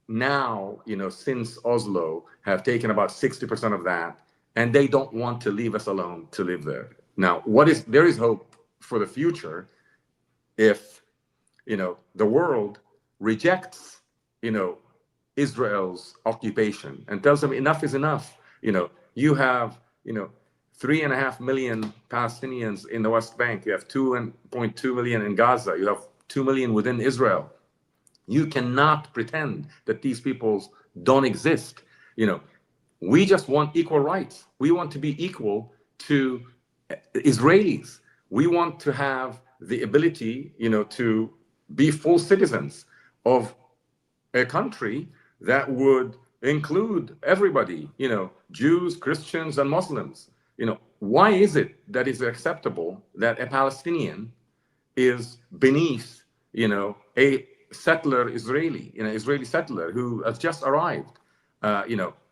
now, since Oslo, have taken about 60% of that. And they don't want to leave us alone to live there. Now, there is hope for the future if, the world rejects, Israel's occupation and tells them enough is enough. You have, 3.5 million Palestinians in the West Bank. You have 2.2 million in Gaza. You have 2 million within Israel. You cannot pretend that these peoples don't exist. We just want equal rights. We want to be equal to Israelis. We want to have the ability, to be full citizens of a country that would include everybody, Jews, Christians, and Muslims. Why is it that it's acceptable that a Palestinian is beneath, a settler Israeli, Israeli settler who has just arrived?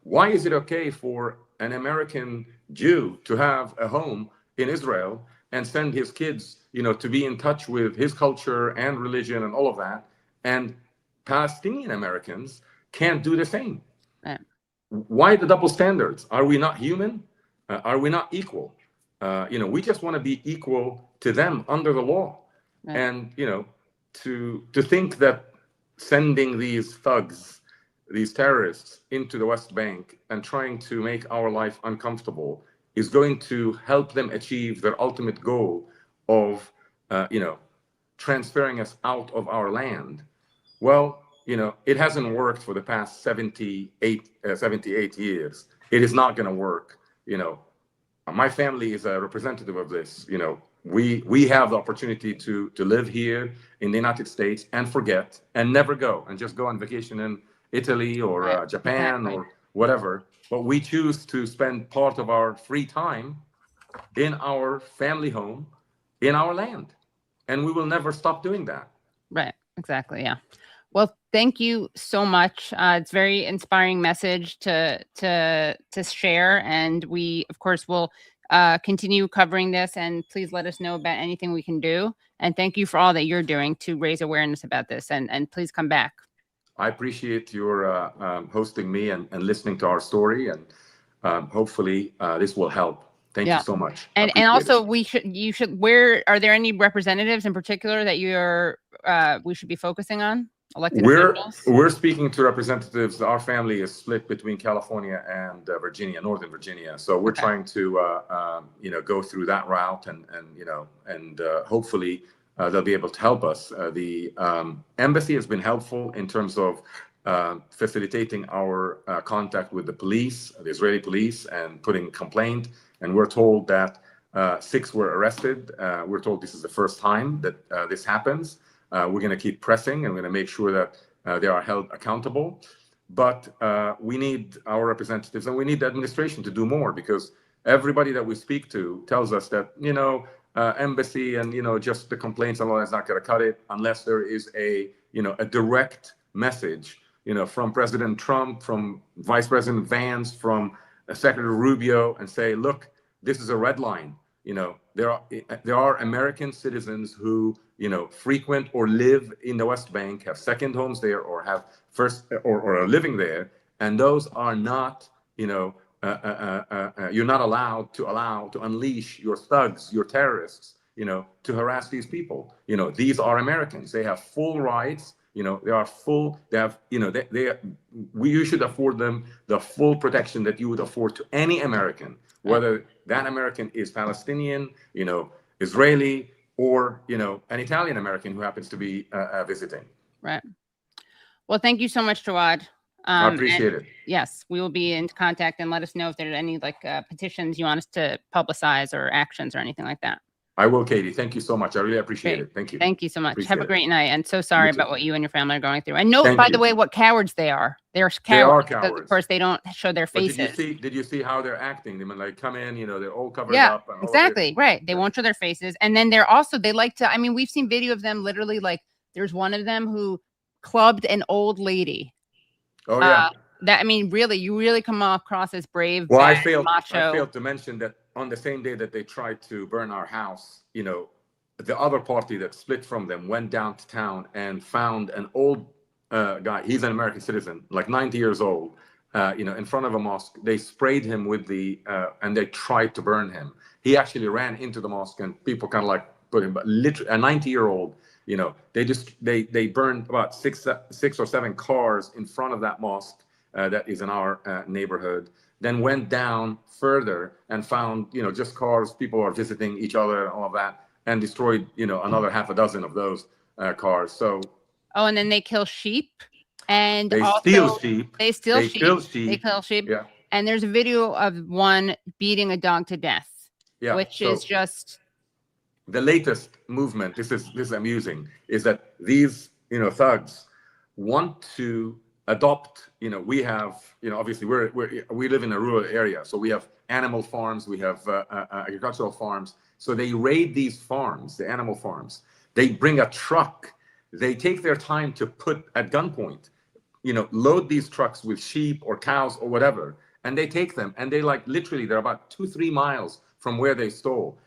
Why is it okay for an American Jew to have a home in Israel and send his kids, to be in touch with his culture and religion and all of that. And Palestinian Americans can't do the same. Right. Why the double standards? Are we not human? Are we not equal? We just want to be equal to them under the law. Right. And, to think that sending these thugs, these terrorists into the West Bank and trying to make our life uncomfortable is going to help them achieve their ultimate goal of, transferring us out of our land. Well, it hasn't worked for the past 78 years. It is not going to work. My family is a representative of this. We have the opportunity to live here in the United States and forget and never go and just go on vacation in Italy or Japan or whatever. But we choose to spend part of our free time in our family home, in our land. And we will never stop doing that. Right. Exactly. Yeah. Well, thank you so much. It's a very inspiring message to share. And we, of course, will continue covering this, and please let us know about anything we can do. And thank you for all that you're doing to raise awareness about this, and please come back. I appreciate your hosting me and listening to our story, and hopefully this will help. Thank you so much. And also you should, where are there any representatives in particular that we should be focusing on? Elected officials? We're speaking to representatives. Our family is split between California and Virginia, Northern Virginia. So we're trying to, go through that route, and hopefully they'll be able to help us. The embassy has been helpful in terms of facilitating our contact with the police, the Israeli police, and putting complaint. And we're told that 6 were arrested. We're told this is the first time that this happens. We're going to keep pressing, and we're going to make sure that they are held accountable. But we need our representatives, and we need the administration to do more, because everybody that we speak to tells us that, embassy and, just the complaints alone is not going to cut it unless there is a direct message, from President Trump, from Vice President Vance, from Secretary Rubio, and say, look, this is a red line. There are American citizens who, frequent or live in the West Bank, have second homes there, or have or are living there, and those are not, you're not allowed to unleash your thugs, your terrorists, to harass these people. These are Americans. They have full rights. You should afford them the full protection that you would afford to any American, whether that American is Palestinian, Israeli, or, an Italian American who happens to be visiting. Right. Well, thank you so much, Jawad. I appreciate it. Yes, we will be in contact, and let us know if there are any petitions you want us to publicize or actions or anything like that. I will, Katie. Thank you so much. I really appreciate it. Thank you. Thank you so much. Appreciate Have a great night. And so sorry You too. about what you and your family are going through. And note, by the way, what cowards they are. They're cowards. They are Because, cowards. of course, they don't show their But faces. did you see how they're acting? They come in, they're all covered Yeah, up. And all exactly. this. Right. They won't show their faces. And then they like to, we've seen video of them literally, like, there's one of them who clubbed an old lady. Oh, yeah. Really, you really come across as brave, Well, I macho. failed to mention that on the same day that they tried to burn our house, the other party that split from them went down to town and found an old guy. He's an American citizen, like 90 years old, in front of a mosque. They sprayed him with and they tried to burn him. He actually ran into the mosque, and people kind of put him, but literally a 90-year-old, they burned about six or seven cars in front of that mosque that is in our neighborhood. Then went down further and found, just cars. People are visiting each other and all of that, and destroyed, another half a dozen of those cars. So. Oh, and then they kill sheep, and they also steal sheep. They steal sheep. They kill sheep. Yeah. And there's a video of one beating a dog to death. Yeah. Which is just. The latest movement. This is amusing. Is that these thugs want to adopt. We have obviously we live in a rural area, so we have animal farms. We have agricultural farms. So they raid these farms, the animal farms. They bring a truck. They take their time to put at gunpoint, load these trucks with sheep or cows or whatever, and they take them. And they literally, they're about 2-3 miles from where they stole.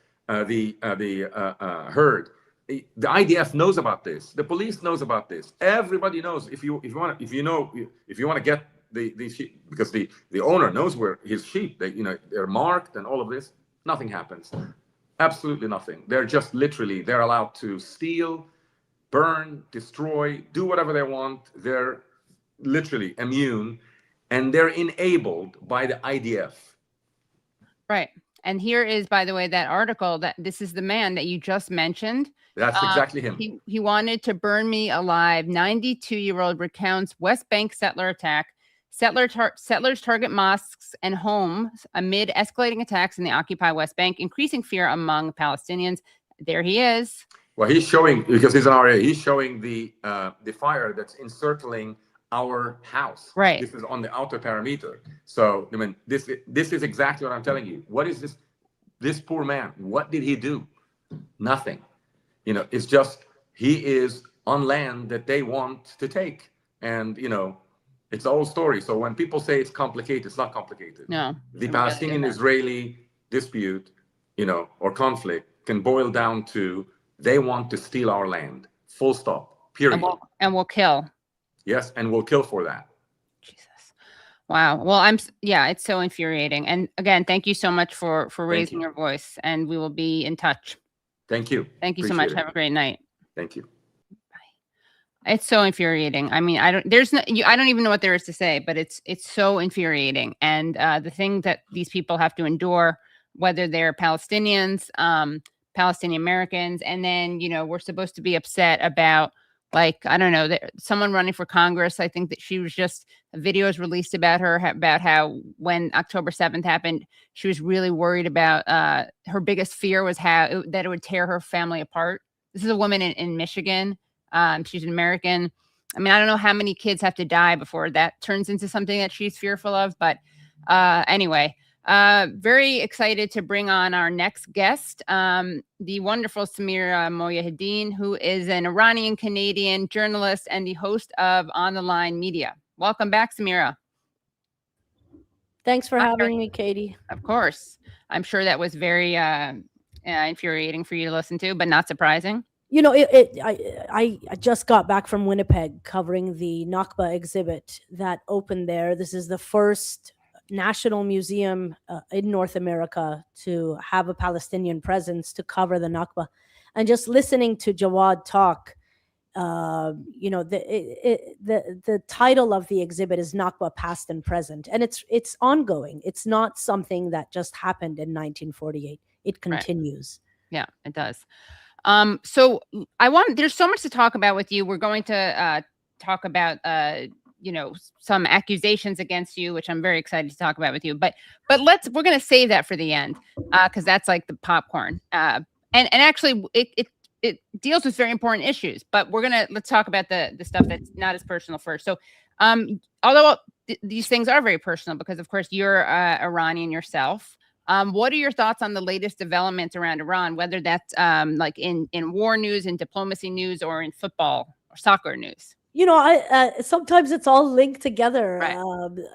herd. The IDF knows about this. The police knows about this. Everybody knows. If you want to get the sheep, because the owner knows where his sheep, they're marked and all of this, nothing happens. Absolutely nothing. They're just literally, they're allowed to steal, burn, destroy, do whatever they want. They're literally immune, and they're enabled by the IDF. Right. And here is, by the way, that article that this is the man that you just mentioned. That's exactly him. He wanted to burn me alive. 92-year-old recounts West Bank settler attack. Settlers target mosques and homes amid escalating attacks in the occupied West Bank, increasing fear among Palestinians. There he is. Well, he's showing, because he's an RA, he's showing the fire that's encircling our house. Right. This is on the outer perimeter. So, I mean, this is exactly what I'm telling you. What is this? This poor man, what did he do? Nothing. It's just, he is on land that they want to take. And, it's the old story. So when people say it's complicated, it's not complicated. No. The Palestinian-Israeli dispute, or conflict can boil down to, they want to steal our land. Full stop. Period. And we'll kill. Yes, and we'll kill for that. Jesus. Wow. Well, it's so infuriating. And again, thank you so much for raising your voice, and we will be in touch. Thank you. Thank you so much. Have a great night. Thank you. Bye. It's so infuriating. I mean, I don't even know what there is to say, but it's so infuriating. And the thing that these people have to endure, whether they're Palestinians, Palestinian Americans, and then, we're supposed to be upset about, like, I don't know, someone running for Congress. I think that she was just, videos released about her, about how when October 7th happened, she was really worried about, her biggest fear was that it would tear her family apart. This is a woman in Michigan. She's an American. I mean, I don't know how many kids have to die before that turns into something that she's fearful of. But anyway, very excited to bring on our next guest, the wonderful Samira Mohyeddin, who is an Iranian Canadian journalist and the host of On the Line Media. Welcome back, Samira. Thanks for having me, Katie. Of course. I'm sure that was very infuriating for you to listen to, but not surprising. I just got back from Winnipeg covering the Nakba exhibit that opened there. This is the first national museum in North America to have a Palestinian presence to cover the Nakba. And just listening to Jawad talk, the title of the exhibit is Nakba Past and Present, and it's ongoing. It's not something that just happened in 1948. It continues. Right. Yeah, it does. So there's so much to talk about with you. We're going to talk about some accusations against you, which I'm very excited to talk about with you. But we're going to save that for the end, because that's like the popcorn. And actually it deals with very important issues, but let's talk about the stuff that's not as personal first. So, although these things are very personal, because of course you're Iranian yourself. What are your thoughts on the latest developments around Iran, whether that's like in war news, in diplomacy news, or in football or soccer news? Sometimes it's all linked together. Right.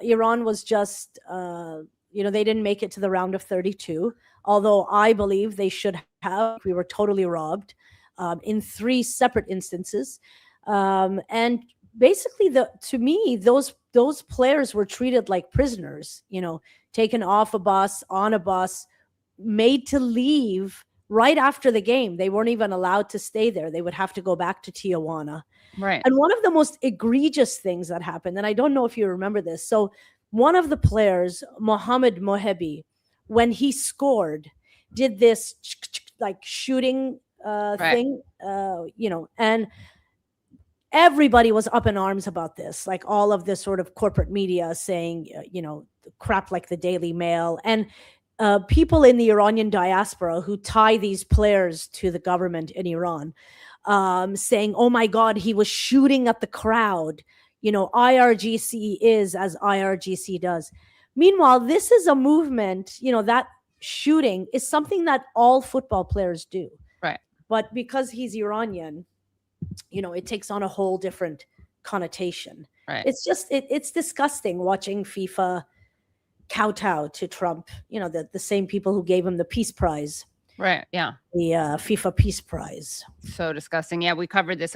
Iran was just, they didn't make it to the round of 32, although I believe they should have. We were totally robbed in 3 separate instances. And basically, to me, those players were treated like prisoners, taken off a bus, on a bus, made to leave right after the game. They weren't even allowed to stay there. They would have to go back to Tijuana. Right. And one of the most egregious things that happened, and I don't know if you remember this. So one of the players, Mohammad Mohebi, when he scored, did this like shooting thing, and everybody was up in arms about this, like all of this sort of corporate media saying, crap like the Daily Mail, and people in the Iranian diaspora who tie these players to the government in Iran, saying, oh my God, he was shooting at the crowd. IRGC is as IRGC does. Meanwhile, this is a movement, that shooting is something that all football players do. Right. But because he's Iranian, it takes on a whole different connotation. Right. It's just, it's disgusting watching FIFA kowtow to Trump, the same people who gave him the Peace Prize. Right. Yeah. the FIFA Peace Prize. So disgusting. Yeah, we covered this.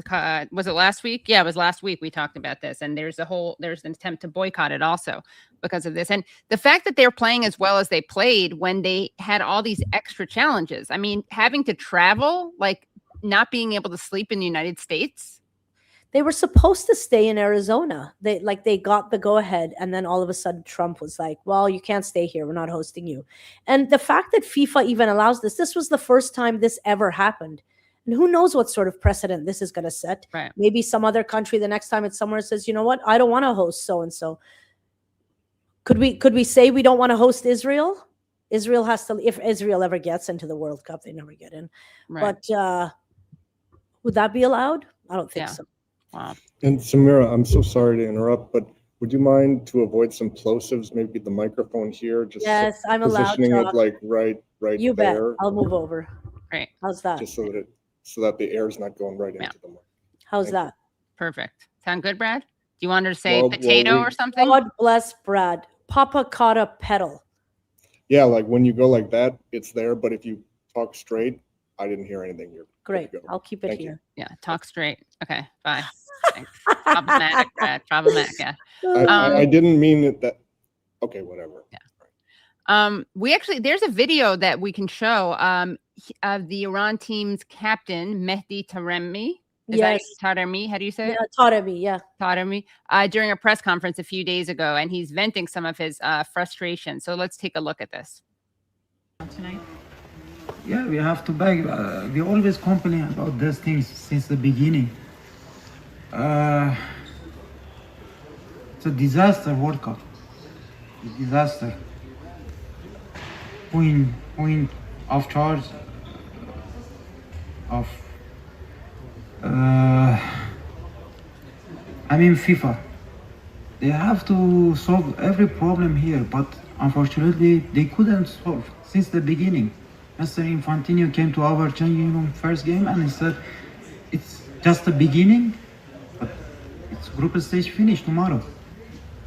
Was it last week? Yeah, it was last week. We talked about this, and there's an attempt to boycott it also because of this. And the fact that they're playing as well as they played when they had all these extra challenges. I mean, having to travel, like not being able to sleep in the United States. They were supposed to stay in Arizona. They got the go ahead, and then all of a sudden Trump was like, well, you can't stay here. We're not hosting you. And the fact that FIFA even allows this was the first time this ever happened. And who knows what sort of precedent this is going to set. Right. Maybe some other country, the next time it's somewhere, says, you know what, I don't want to host so-and-so. Could we say we don't want to host Israel? Israel has to, if Israel ever gets into the World Cup, they never get in. Right. But would that be allowed? I don't think so. Wow. And Samira, I'm so sorry to interrupt, but would you mind, to avoid some plosives, maybe the microphone here? Just Yes, I'm allowed positioning to. it like right You bet. there. I'll move over. Great. How's that? Just so that the air is not going right into the mic. How's Thank that? Perfect. Sound good, Brad? Do you want her to say Well, potato or something? God bless Brad. Papa caught a pedal. Yeah, like when you go like that, it's there. But if you talk straight, I didn't hear anything. You're Great. good to go. I'll keep it Thank here. Yeah, talk straight. Okay, bye. Thanks. Problematic, Brad. Problematic. Yeah. I didn't mean it that. Okay, whatever. Yeah. We actually, there's a video that we can show of the Iran team's captain, Mehdi Taremi. Yes. Taremi, how do you say it? Taremi, yeah. Taremi, during a press conference a few days ago, and he's venting some of his frustration. So let's take a look at this. Tonight? Yeah, we have to beg. We always complain about these things since the beginning. It's a disaster World Cup. A disaster. Point of charge of FIFA. They have to solve every problem here, but unfortunately they couldn't solve since the beginning. Mr. Infantino came to our changing room first game and he said it's just the beginning, but it's group stage finish tomorrow.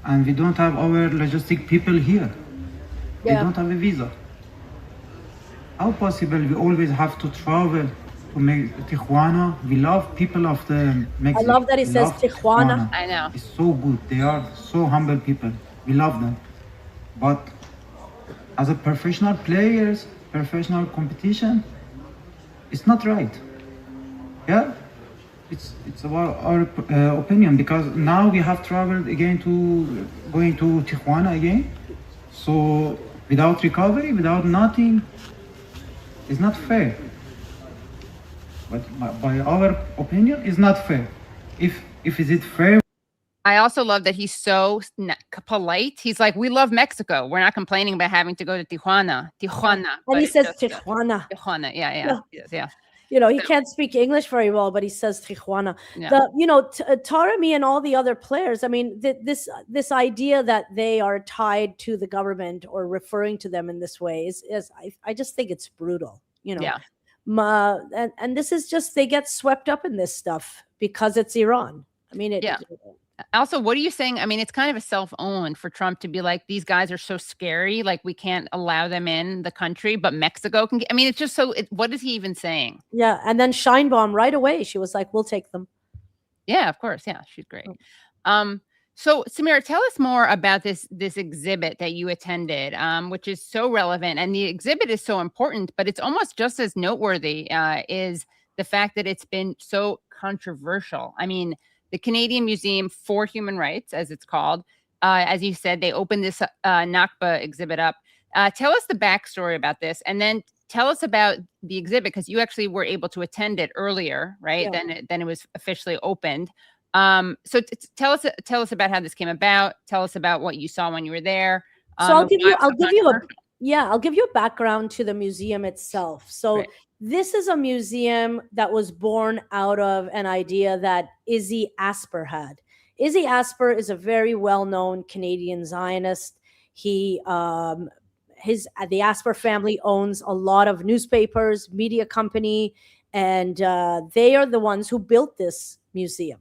And we don't have our logistic people here. They don't have a visa. How possible we always have to travel to Tijuana? We love people of the Mexico. I love that he says Tijuana. I know. It's so good. They are so humble people. We love them. But as a professional players, professional competition, it's not right. Yeah? It's about our opinion, because now we have traveled again going to Tijuana again. So without recovery, without nothing, it's not fair. But by our opinion, it's not fair. If is it fair? I also love that he's so polite. He's like, we love Mexico. We're not complaining about having to go to Tijuana. And he says Tijuana. Tijuana. Yeah. Yeah. You know, he can't speak English very well, but he says Tijuana. Yeah. Taremi and all the other players, I mean, this idea that they are tied to the government or referring to them in this way is I just think it's brutal, you know. Yeah. And this is just, they get swept up in this stuff because it's Iran. I mean, Also, what are you saying? I mean, it's kind of a self-own for Trump to be like, these guys are so scary, like we can't allow them in the country, but Mexico can get, I mean, it's just so, what is he even saying? Yeah. And then Scheinbaum right away, she was like, we'll take them. Yeah, of course. Yeah, she's great. So Samira, tell us more about this exhibit that you attended, which is so relevant. And the exhibit is so important, but it's almost just as noteworthy is the fact that it's been so controversial. I mean, the Canadian Museum for Human Rights, as it's called, as you said, they opened this Nakba exhibit up. Tell us the backstory about this, and then tell us about the exhibit, because you actually were able to attend it earlier, right? Yeah. Then it was officially opened. So tell us about how this came about. Tell us about what you saw when you were there. So I'll give you a background to the museum itself. So. Right. This is a museum that was born out of an idea that Izzy Asper had. Izzy Asper is a very well-known Canadian Zionist. The Asper family owns a lot of newspapers, media company, and they are the ones who built this museum.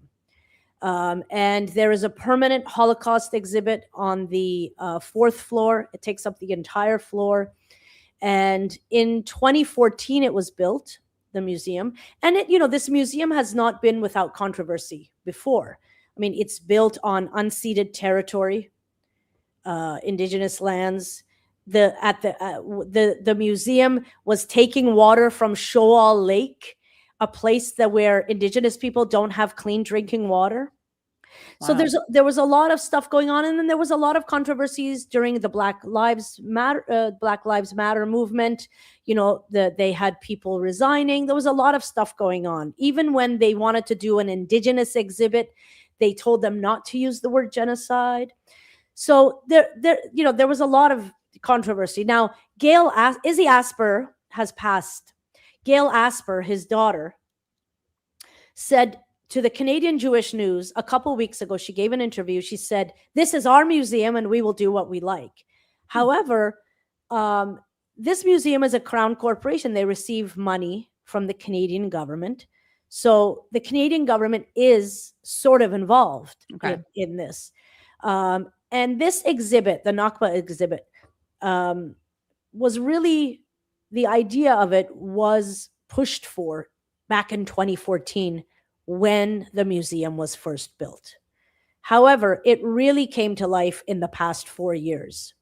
And there is a permanent Holocaust exhibit on the 4th floor. It takes up the entire floor. And in 2014, it was built, the museum. And this museum has not been without controversy before. I mean, it's built on unceded territory, indigenous lands. The museum was taking water from Shoal Lake, a place where indigenous people don't have clean drinking water. Wow. So there was a lot of stuff going on, and then there was a lot of controversies during the Black Lives Matter movement. They had people resigning. There was a lot of stuff going on. Even when they wanted to do an indigenous exhibit, they told them not to use the word genocide. So there was a lot of controversy. Now, Izzy Asper has passed. Gail Asper, his daughter, said to the Canadian Jewish News a couple weeks ago, she gave an interview. She said, "This is our museum and we will do what we like." However, this museum is a crown corporation. They receive money from the Canadian government. So the Canadian government is sort of involved in this. And this exhibit, the Nakba exhibit, was really, the idea of it was pushed for back in 2014 when the museum was first built. However, it really came to life in the past 4 years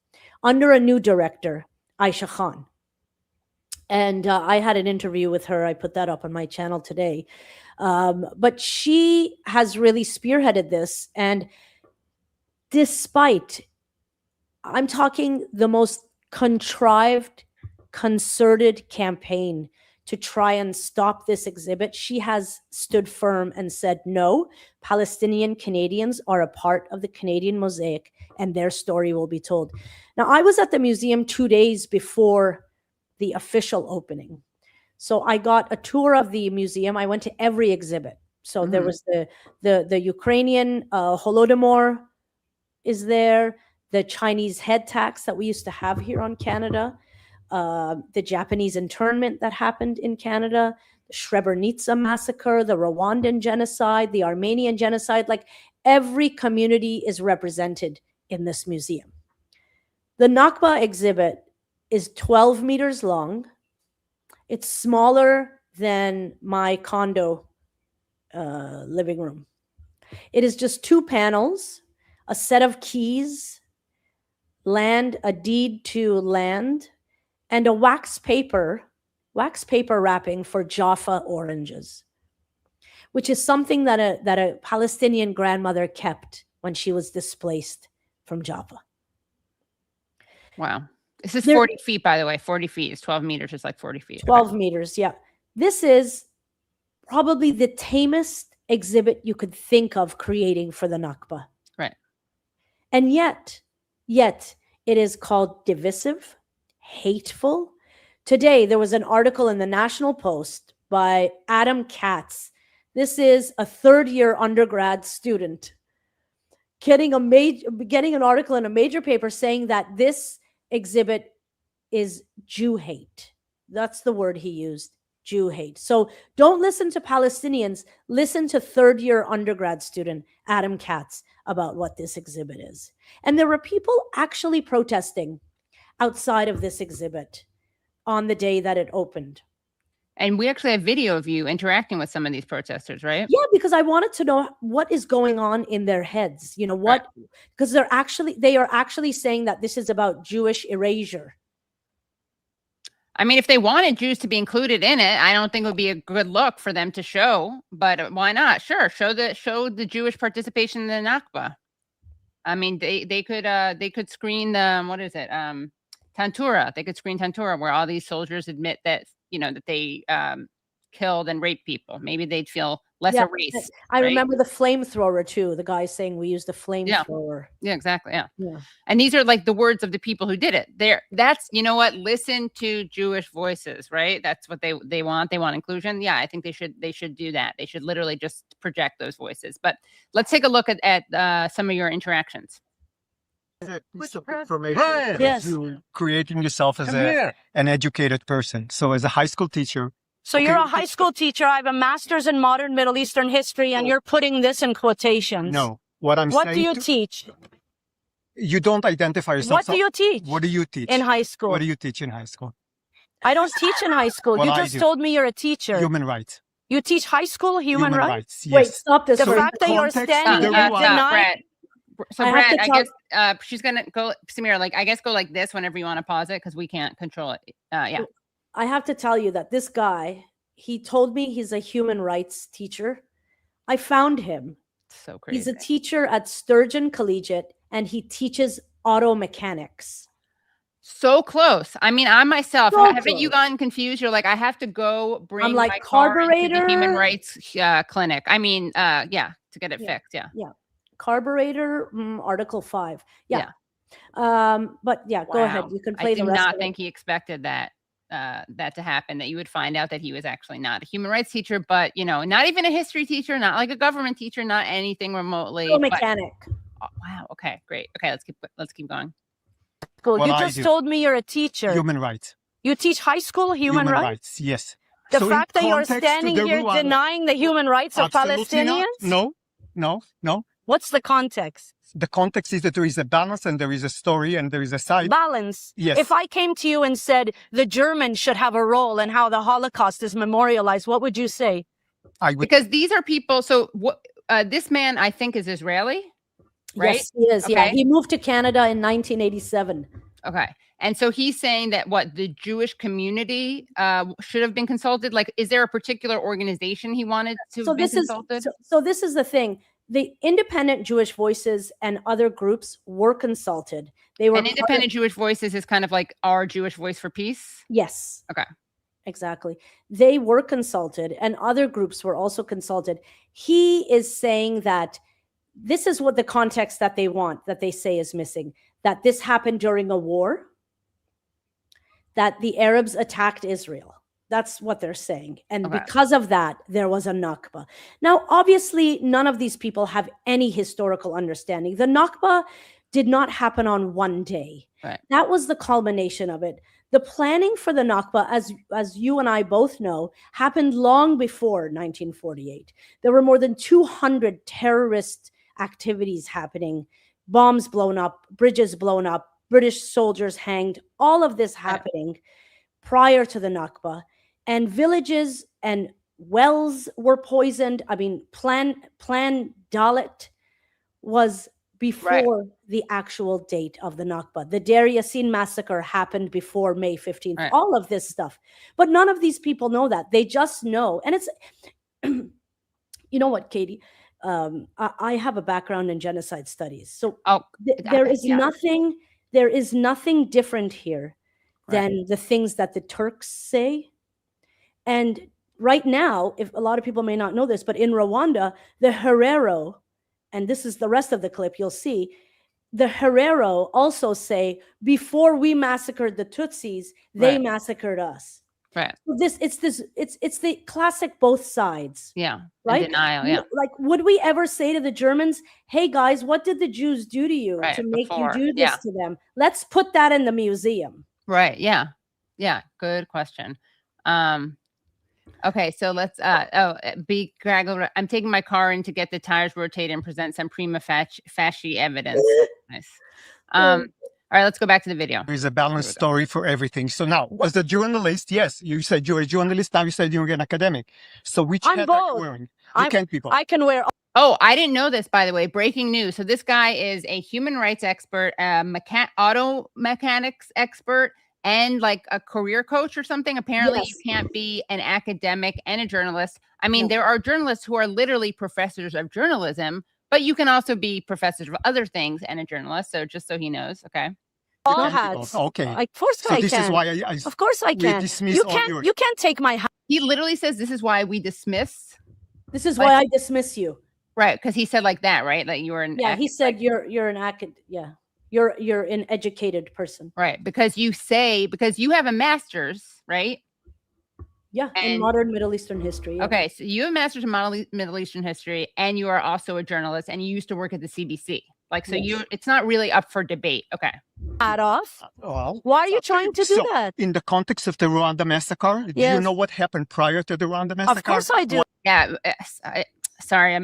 under a new director, Aisha Khan. And I had an interview with her. I put that up on my channel today. But she has really spearheaded this. And despite, I'm talking the most contrived, concerted campaign to try and stop this exhibit, she has stood firm and said, no, Palestinian Canadians are a part of the Canadian mosaic and their story will be told. Now, I was at the museum 2 days before the official opening. So I got a tour of the museum. I went to every exhibit. So there was the Ukrainian Holodomor is there, the Chinese head tax that we used to have here on Canada, the Japanese internment that happened in Canada, the Srebrenica massacre, the Rwandan genocide, the Armenian genocide. Like, every community is represented in this museum. The Nakba exhibit is 12 meters long. It's smaller than my condo living room. It is just 2 panels, a set of keys, a deed to land, and a wax paper wrapping for Jaffa oranges, which is something that a Palestinian grandmother kept when she was displaced from Jaffa. Wow. This is 40 feet, by the way. 40 feet is 12 meters. It's like 40 feet. 12 meters, yeah. This is probably the tamest exhibit you could think of creating for the Nakba. Right. And yet it is called divisive, hateful. Today, there was an article in the National Post by Adam Katz. This is a third-year undergrad student getting an article in a major paper saying that this exhibit is Jew hate. That's the word he used, Jew hate. So don't listen to Palestinians. Listen to third-year undergrad student Adam Katz about what this exhibit is. And there were people actually protesting outside of this exhibit on the day that it opened. And we actually have video of you interacting with some of these protesters, right? Yeah, because I wanted to know what is going on in their heads. You know what? Because they are actually saying that this is about Jewish erasure. I mean, if they wanted Jews to be included in it, I don't think it would be a good look for them to show. But why not? Sure, show the Jewish participation in the Nakba. I mean, they could screen the what is it? Tantura. They could screen Tantura, where all these soldiers admit that that they killed and raped people. Maybe they'd feel less erased. I remember the flamethrower too. The guy saying we used the flamethrower. Yeah, exactly. Yeah. And these are like the words of the people who did it. That's listen to Jewish voices, right? That's what they want. They want inclusion. Yeah, I think they should do that. They should literally just project those voices. But let's take a look at some of your interactions. Information to creating yourself as an educated person. So as a high school teacher. So you're a high school teacher. I have a master's in modern Middle Eastern history, and you're putting this in quotations. No. What do you teach? You don't identify yourself. What do you teach? What do you teach? In high school. What do you teach in high school? I don't teach in high school. Well, you I just do. told me you're a teacher. Human rights. You teach high school human rights? Yes. Wait, stop this. The for a fact that you're Context standing of here the denying. So I have Brad, to I tell- guess she's gonna go, Samira. Like, I guess go like this whenever you want to pause it because we can't control it. Yeah. I have to tell you that this guy, he told me he's a human rights teacher. I found him. So crazy. He's a teacher at Sturgeon Collegiate, and he teaches auto mechanics. So close. I mean, I myself, So haven't you close. gotten confused? You're like, I have to go bring like, my car into the carburetor? Human Rights clinic. I mean, yeah, to get it fixed. Yeah. Carburetor, Article 5. Yeah. But yeah, go ahead. Wow. You can play I the do rest not of think he expected that to happen, that you would find out that he was actually not a human rights teacher, but not even a history teacher, not like a government teacher, not anything remotely. Auto but- mechanic. Oh, wow. Okay, great. Okay, let's keep going. School. Well, You I just do. told me you're a teacher. Human rights. You teach high school human rights? Yes. The So in fact that you're context to standing the here Rwanda- denying the human rights of Absolutely not. Palestinians? No. What's the context? The context is that there is a balance and there is a story and there is a side. Balance. Yes. If I came to you and said the Germans should have a role in how the Holocaust is memorialized, what would you say? I would. Because these are people. So what? This man, I think, is Israeli, right? Yes, he is. Yeah, Okay. he moved to Canada in 1987. Okay. And so he's saying that the Jewish community should have been consulted. Like, is there a particular organization he wanted to So be this is consulted? so this is the thing. The independent Jewish voices and other groups were consulted. They were And independent Jewish voices is kind of like our Jewish voice for peace. Yes. Okay. Exactly. They were consulted, and other groups were also consulted. He is saying that this is what the context that they want, that they say is missing, that this happened during a war, that the Arabs attacked Israel. That's what they're saying. And Okay. because of that, there was a Nakba. Now, obviously, none of these people have any historical understanding. The Nakba did not happen on one day. Right. That was the culmination of it. The planning for the Nakba, as you and I both know, happened long before 1948. There were more than 200 terrorist activities happening, bombs blown up, bridges blown up, British soldiers hanged, all of this happening prior to the Nakba. And villages and wells were poisoned. I mean, Plan Dalit was before the actual date of the Nakba. The Deir Yassin massacre happened before May 15th. Right. All of this stuff. But none of these people know that. They just know. And it's, you know what, Katie? I have a background in genocide studies. So there is nothing different here than the things that the Turks say. And right now, if a lot of people may not know this, but in Rwanda, the Herero, and this is the rest of the clip, you'll see, the Herero also say, before we massacred the Tutsis, they massacred us. Right. So it's the classic both sides. Yeah. Right? Denial. Yeah. Like, would we ever say to the Germans, hey guys, what did the Jews do to you Right, to make before. you do this Yeah. to them? Let's put that in the museum. Right. Yeah. Yeah. Good question. Okay, so let's be Graggle. I'm taking my car in to get the tires rotated and present some prima facie evidence. Nice. All right, let's go back to the video. There's a balanced story for everything. So now, as a journalist, yes, you said you're a journalist. Now you said you're an academic. So which I'm hat are you both. wearing? You can't be both. I can wear. Oh, I didn't know this, by the way. Breaking news. So this guy is a human rights expert, auto mechanics expert, and like a career coach or something. Apparently you can't be an academic and a journalist. I mean, there are journalists who are literally professors of journalism, but you can also be professors of other things and a journalist. So just so he knows. Okay. All hats. Okay. Of course So I this can. is why I of course I we can. dismiss You all can't. yours. You can't take my hat. He literally says this is why we dismiss. This is why I dismiss you. Right. Because he said like that, right? Like you were an He said you're an acad. Yeah. You're an educated person. Right. Because you have a master's, right? Yeah. In modern Middle Eastern history. Yeah. Okay. So you have a master's in Middle Eastern history, and you are also a journalist, and you used to work at the CBC. Like, so it's not really up for debate. Okay. Hat off. Well, Why are you trying to do so, that? in the context of the Rwanda massacre, do you know what happened prior to the Rwanda massacre? Of course I do. Yeah. Sorry.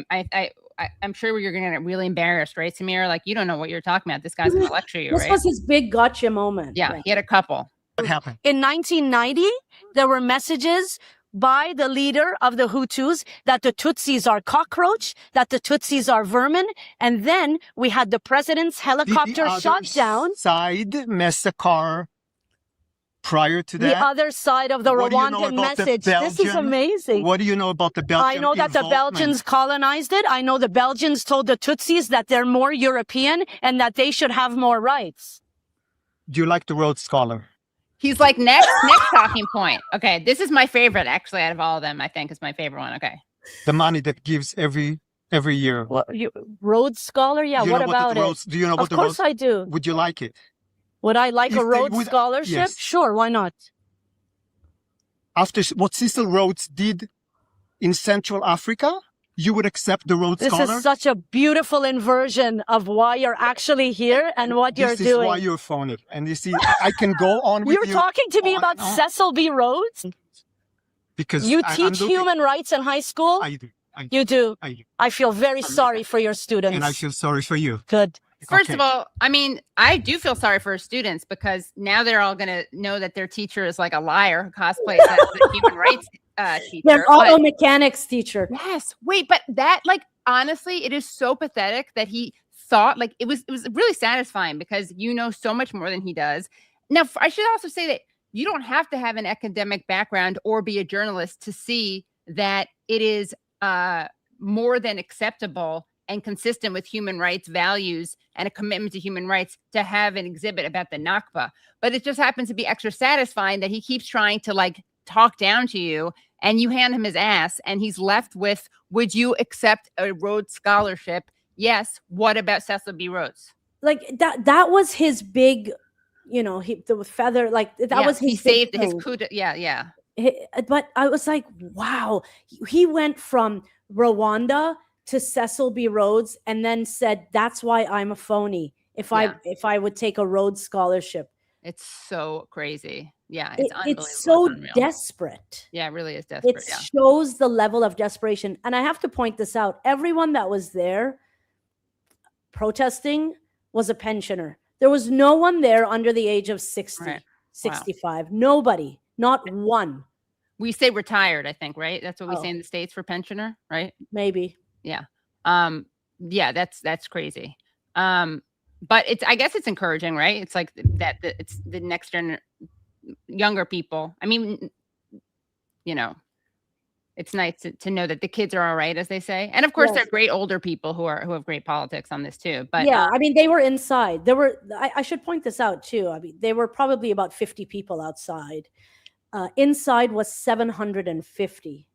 I'm sure you're going to get really embarrassed, right, Samira? Like, you don't know what you're talking about. This guy's going to lecture you, This right? was his big gotcha moment. Yeah, Right. he had a couple. What happened? In 1990, there were messages by the leader of the Hutus that the Tutsis are cockroach, that the Tutsis are vermin. And then we had the president's helicopter shot down. Side massacre prior to that? The other side of the Rwandan message. This is amazing. What do you know about the Belgian? I know that the Belgians colonized it. I know the Belgians told the Tutsis that they're more European and that they should have more rights. Do you like the Rhodes Scholar? He's like, next talking point. Okay, this is my favorite, actually, out of all of them. I think is my favorite one. Okay. The money that gives every year. What, Rhodes Scholar? Yeah, what about it? Do you know what the Rhodes? Of course I do. Would you like it? Would I like a Rhodes Scholarship? Yes. Sure, why not? After what Cecil Rhodes did in Central Africa, you would accept the Rhodes Scholar? This is such a beautiful inversion of why you're actually here and what you're doing. This is why you're phoning. And you see, I can go on with you. You're talking to me about Cecil B. Rhodes? Because you teach human rights in high school? I do. You do? I do. I feel very sorry for your students. And I feel sorry for you. Good. First of all, I mean, I do feel sorry for students because now they're all going to know that their teacher is like a liar who cosplays as the human rights teacher. Their auto mechanics teacher. Yes. Wait, but that, like, honestly, it is so pathetic that he thought, like, it was really satisfying because you know so much more than he does. Now, I should also say that you don't have to have an academic background or be a journalist to see that it is more than acceptable and consistent with human rights values and a commitment to human rights to have an exhibit about the Nakba. But it just happens to be extra satisfying that he keeps trying to like talk down to you and you hand him his ass and he's left with, would you accept a Rhodes Scholarship? Yes. What about Cecil B. Rhodes? Like that was his big, you know, the feather, like that was his. He saved his coup. Yeah. But I was like, wow, he went from Rwanda to Cecil B. Rhodes and then said, that's why I'm a phony. If I would take a Rhodes Scholarship. It's so crazy. Yeah. It's unbelievable. It's so desperate. Yeah, it really is desperate. It shows the level of desperation. And I have to point this out. Everyone that was there protesting was a pensioner. There was no one there under the age of 60, 65. Wow. Nobody, not one. We say retired, I think, right? That's what we say in the States for pensioner, right? Maybe. Yeah. Yeah, that's crazy. But I guess it's encouraging, right? It's like that it's the next younger people. I mean, you know, it's nice to know that the kids are all right, as they say. And of course, there are great older people who have great politics on this too. But yeah, I mean, they were inside. There were, I should point this out too. I mean, they were probably about 50 people outside. Inside was 750.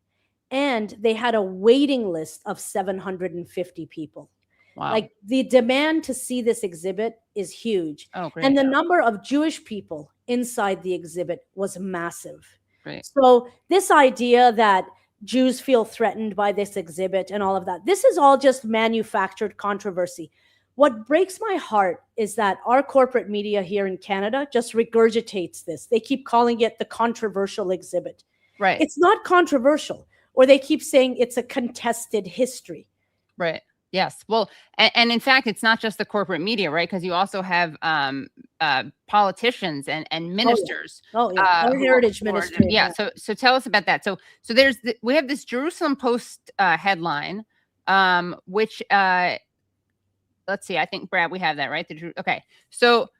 And they had a waiting list of 750 people. Wow. Like the demand to see this exhibit is huge. Oh, great. And the number of Jewish people inside the exhibit was massive. Great. So this idea that Jews feel threatened by this exhibit and all of that, this is all just manufactured controversy. What breaks my heart is that our corporate media here in Canada just regurgitates this. They keep calling it the controversial exhibit. Right. It's not controversial. Or they keep saying it's a contested history. Right. Yes. Well, and in fact, it's not just the corporate media, right? Because you also have politicians and ministers. Our Heritage Minister. Yeah. So tell us about that. So we have this Jerusalem Post headline, which let's see. I think Brad, we have that, right? Okay. So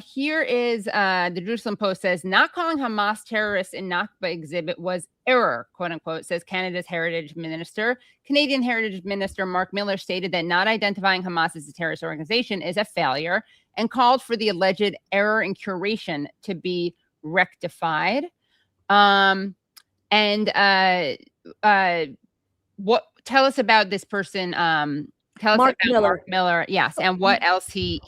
here is the Jerusalem Post says, not calling Hamas terrorists in Nakba exhibit was error, quote unquote, says Canada's Heritage Minister. Canadian Heritage Minister Marc Miller stated that not identifying Hamas as a terrorist organization is a failure and called for the alleged error in curation to be rectified. Tell us about this person. Tell us Marc about Miller. Marc Miller, yes, and what else he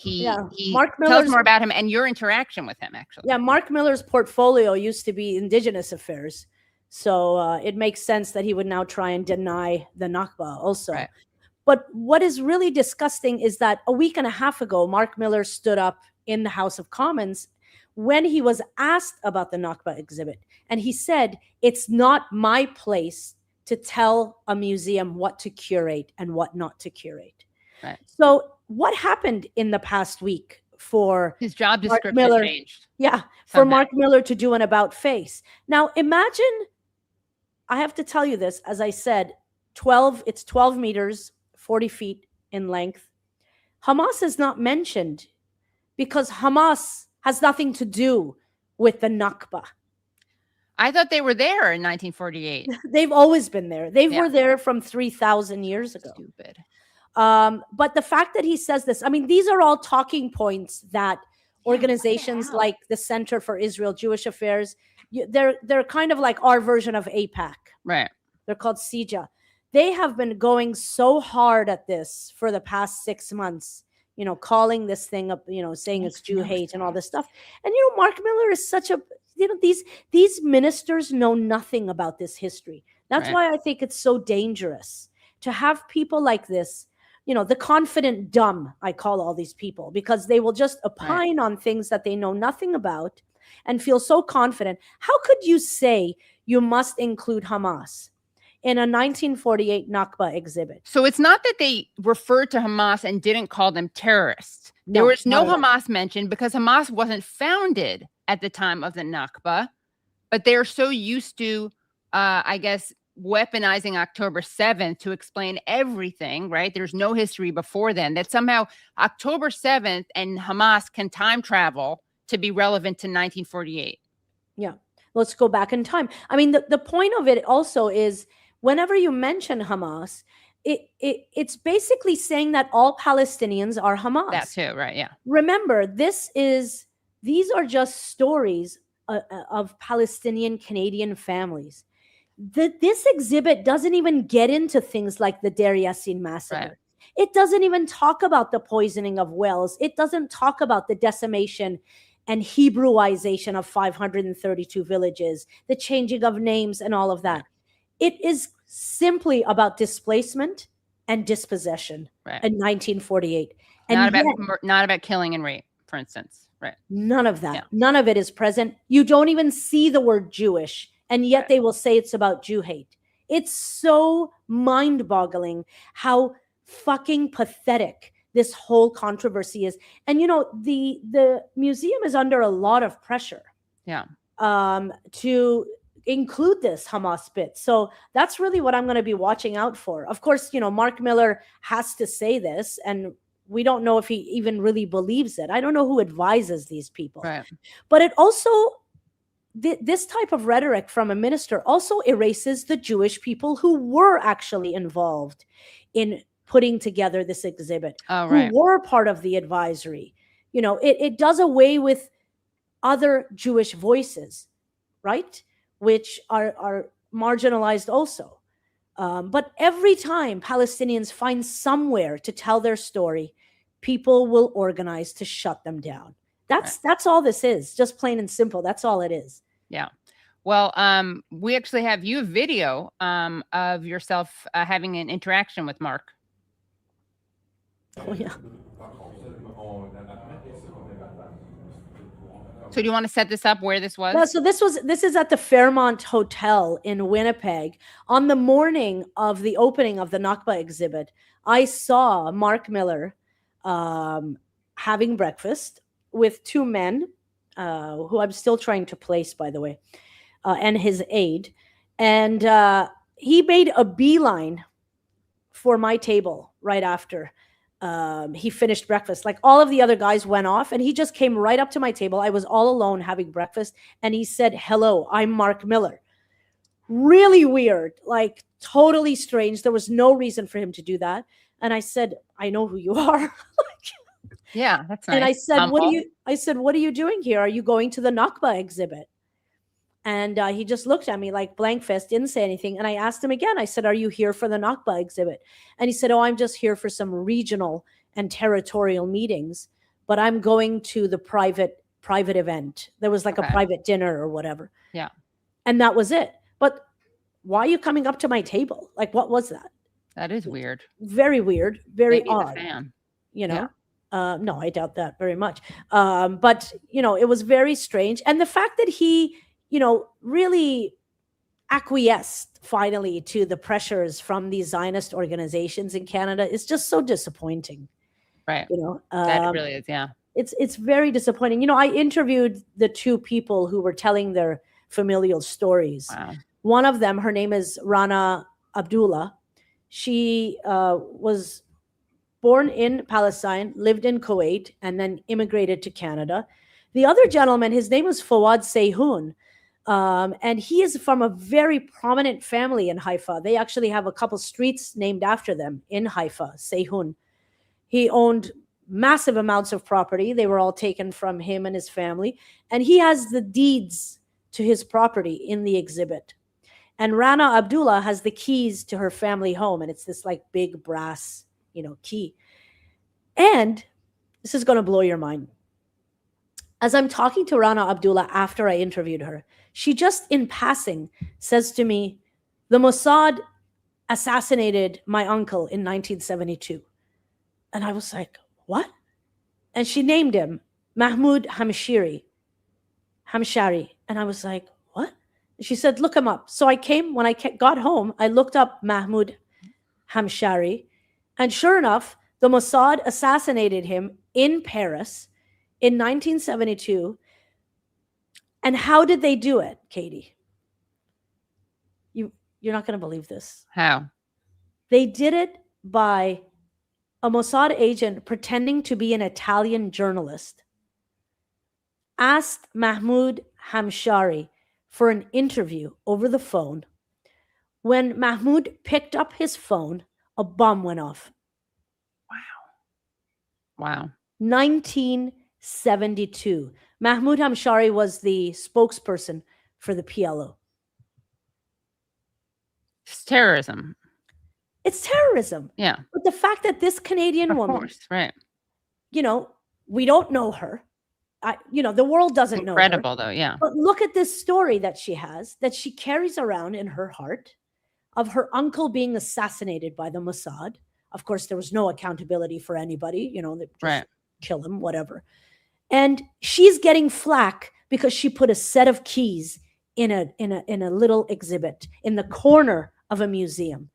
Marc tell us more about him and your interaction with him, actually. Yeah, Marc Miller's portfolio used to be Indigenous affairs, so it makes sense that he would now try and deny the Nakba also. Right. But what is really disgusting is that a week and a half ago, Marc Miller stood up in the House of Commons when he was asked about the Nakba exhibit, and he said, "It's not my place to tell a museum what to curate and what not to curate." Right. So what happened in the past week for his job Marc description Miller? changed? Yeah, for Marc Miller to do an about face. Now, imagine, I have to tell you this, as I said, it's 12 meters, 40 feet in length. Hamas is not mentioned because Hamas has nothing to do with the Nakba. I thought they were there in 1948. They've always been there. They were there from 3,000 years ago. Stupid. But the fact that he says this, I mean, these are all talking points that organizations like the Center for Israel Jewish Affairs, they're kind of like our version of AIPAC. Right. They're called CIJA. They have been going so hard at this for the past 6 months, you know, calling this thing up, you know, saying it's Jew hate and all this stuff. And, you know, Marc Miller is such a, you know, these ministers know nothing about this history. That's why I think it's so dangerous to have people like this, you know, the confident dumb, I call all these people, because they will just opine on things that they know nothing about and feel so confident. How could you say you must include Hamas in a 1948 Nakba exhibit? So it's not that they referred to Hamas and didn't call them terrorists. There was no Hamas mentioned because Hamas wasn't founded at the time of the Nakba, but they're so used to, I guess, weaponizing October 7th to explain everything, right? There's no history before then, that somehow October 7th and Hamas can time travel to be relevant to 1948. Yeah. Let's go back in time. I mean, the point of it also is whenever you mention Hamas, it's basically saying that all Palestinians are Hamas. That too, right? Yeah. Remember, these are just stories of Palestinian Canadian families. This exhibit doesn't even get into things like the Deir Yassin massacre. Right. It doesn't even talk about the poisoning of wells. It doesn't talk about the decimation and Hebrewisation of 532 villages, the changing of names and all of that. It is simply about displacement and dispossession in 1948. And not about killing and rape, for instance. Right. None of that. Yeah. None of it is present. You don't even see the word Jewish, and yet they will say it's about Jew hate. It's so mind-boggling how fucking pathetic this whole controversy is. And, you know, the museum is under a lot of pressure to include this Hamas bit. So that's really what I'm going to be watching out for. Of course, you know, Marc Miller has to say this, and we don't know if he even really believes it. I don't know who advises these people. Right. But it also, this type of rhetoric from a minister also erases the Jewish people who were actually involved in putting together this exhibit, who were part of the advisory. You know, it does away with other Jewish voices, right? Which are marginalized also. But every time Palestinians find somewhere to tell their story, people will organize to shut them down. That's all this is, just plain and simple. That's all it is. Yeah. Well, we actually have you a video of yourself having an interaction with Marc. Oh, yeah. So do you want to set this up where this was? Yeah, so this is at the Fairmont Hotel in Winnipeg. On the morning of the opening of the Nakba exhibit, I saw Marc Miller having breakfast with two men, who I'm still trying to place, by the way, and his aide. And he made a beeline for my table right after he finished breakfast. Like all of the other guys went off and he just came right up to my table. I was all alone having breakfast. And he said, "Hello, I'm Marc Miller." Really weird, like totally strange. There was no reason for him to do that. And I said, "I know who you are." Yeah, that's nice. And I said, what are you doing here? Are you going to the Nakba exhibit? And he just looked at me like blank faced, didn't say anything. And I asked him again, I said, "Are you here for the Nakba exhibit?" And he said, "Oh, I'm just here for some regional and territorial meetings, but I'm going to the private event." There was like a private dinner or whatever. Yeah. And that was it. But why are you coming up to my table? Like, what was that? That is weird. Very weird. Very Maybe odd. a fan. You know? Yeah. No, I doubt that very much. But, you know, it was very strange. And the fact that he, you know, really acquiesced finally to the pressures from these Zionist organizations in Canada is just so disappointing. Right. You know, that really is. Yeah. it's very disappointing. I interviewed the two people who were telling their familial stories. Wow. One of them, her name is Rana Abdullah. She was born in Palestine, lived in Kuwait, and then immigrated to Canada. The other gentleman, his name was Fawad Seyhoun, and he is from a very prominent family in Haifa. They actually have a couple streets named after them in Haifa, Seyhoun. He owned massive amounts of property. They were all taken from him and his family. And he has the deeds to his property in the exhibit. And Rana Abdullah has the keys to her family home. And it's this like big brass, key. And this is going to blow your mind. As I'm talking to Rana Abdullah after I interviewed her, she just in passing says to me, the Mossad assassinated my uncle in 1972. And I was like, what? And she named him Mahmoud Hamshari. And I was like, what? And she said, look him up. So when I got home, I looked up Mahmoud Hamshari. And sure enough, the Mossad assassinated him in Paris in 1972. And how did they do it, Katie? You're not going to believe this. How? They did it by a Mossad agent pretending to be an Italian journalist asked Mahmoud Hamshari for an interview over the phone. When Mahmoud picked up his phone, a bomb went off. Wow. 1972. Mahmoud Hamshari was the spokesperson for the PLO. It's terrorism. It's terrorism. Yeah. But the fact that this Canadian woman, of course, right. we don't know her. The world doesn't know her. Incredible, though, yeah. But look at this story that she has, that she carries around in her heart of her uncle being assassinated by the Mossad. Of course, there was no accountability for anybody, they just kill him, whatever. And she's getting flack because she put a set of keys in a little exhibit in the corner of a museum.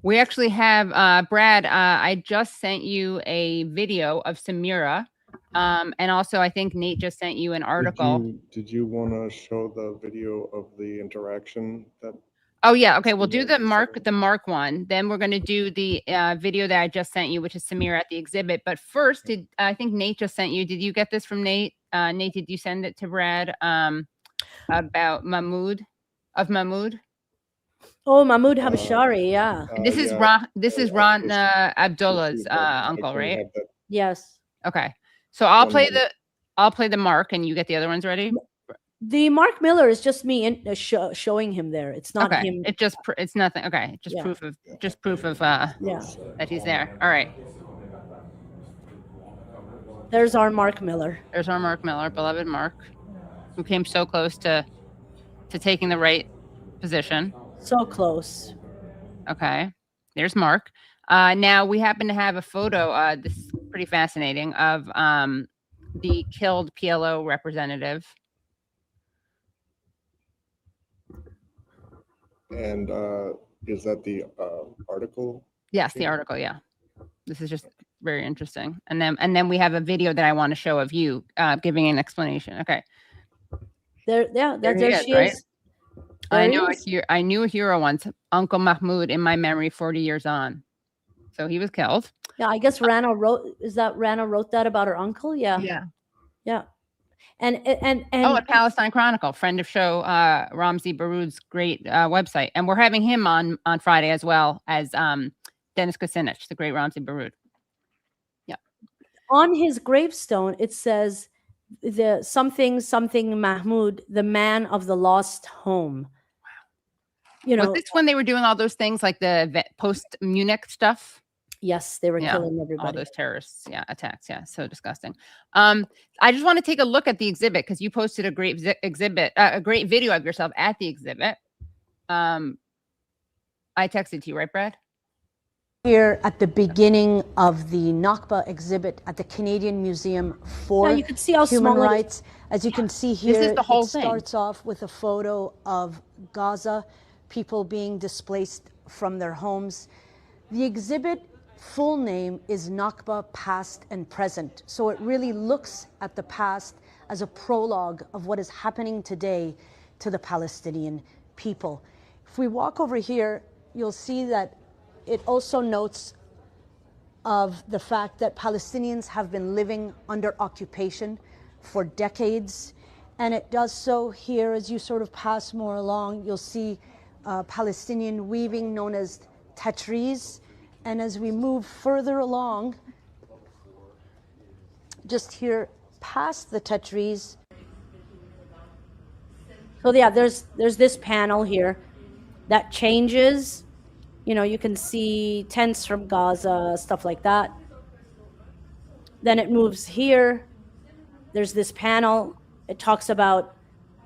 We actually have, Brad, I just sent you a video of Samira. And also, I think Nate just sent you an article. Did you want to show the video of the interaction that? Oh, yeah. Okay. We'll do the Mark one. Then we're going to do the video that I just sent you, which is Samira at the exhibit. But first, I think Nate just sent you. Did you get this from Nate? Nate, did you send it to Brad about Mahmoud? Oh, Mahmoud Hamshari, yeah. This is Ron Abdullah's uncle, right? Yes. Okay. So I'll play the Mark, and you get the other ones ready. The Marc Miller is just me showing him there. It's not him. It's nothing. Okay. Just proof of that he's there. All right. There's our Marc Miller. There's our Marc Miller, beloved Mark, who came so close to taking the right position. So close. Okay. There's Mark. Now we happen to have a photo. This is pretty fascinating of the killed PLO representative. And is that the article? Yes, the article. Yeah. This is just very interesting. And then we have a video that I want to show of you giving an explanation. Okay. There she right? is. I knew a hero once, Uncle Mahmoud, in my memory, 40 years on. So he was killed. Yeah, I guess Rana wrote that about her uncle. Yeah. Yeah. And at Palestine Chronicle, friend of show, Ramzi Baroud's great website. And we're having him on Friday as well as Dennis Kucinich, the great Ramzi Baroud. Yeah. On his gravestone, it says the something Mahmoud, the man of the lost home. Wow. Was this when they were doing all those things like the post Munich stuff? Yes, they were killing everybody. All those terrorists, attacks. Yeah, so disgusting. I just want to take a look at the exhibit because you posted a great a great video of yourself at the exhibit. I texted to you, right, Brad? Here at the beginning of the Nakba exhibit at the Canadian Museum for you can see how Human small Rights. As you can see here, this is the whole it starts off with a photo of Gaza, people being displaced from their homes. The exhibit full name is Nakba Past and Present. So it really looks at the past as a prologue of what is happening today to the Palestinian people. If we walk over here, you'll see that it also notes of the fact that Palestinians have been living under occupation for decades. And it does so here as you sort of pass more along. You'll see Palestinian weaving known as tatriz. And as we move further along, just here past the tatriz. So yeah, there's this panel here that changes. You know, you can see tents from Gaza, stuff like that. Then it moves here. There's this panel. It talks about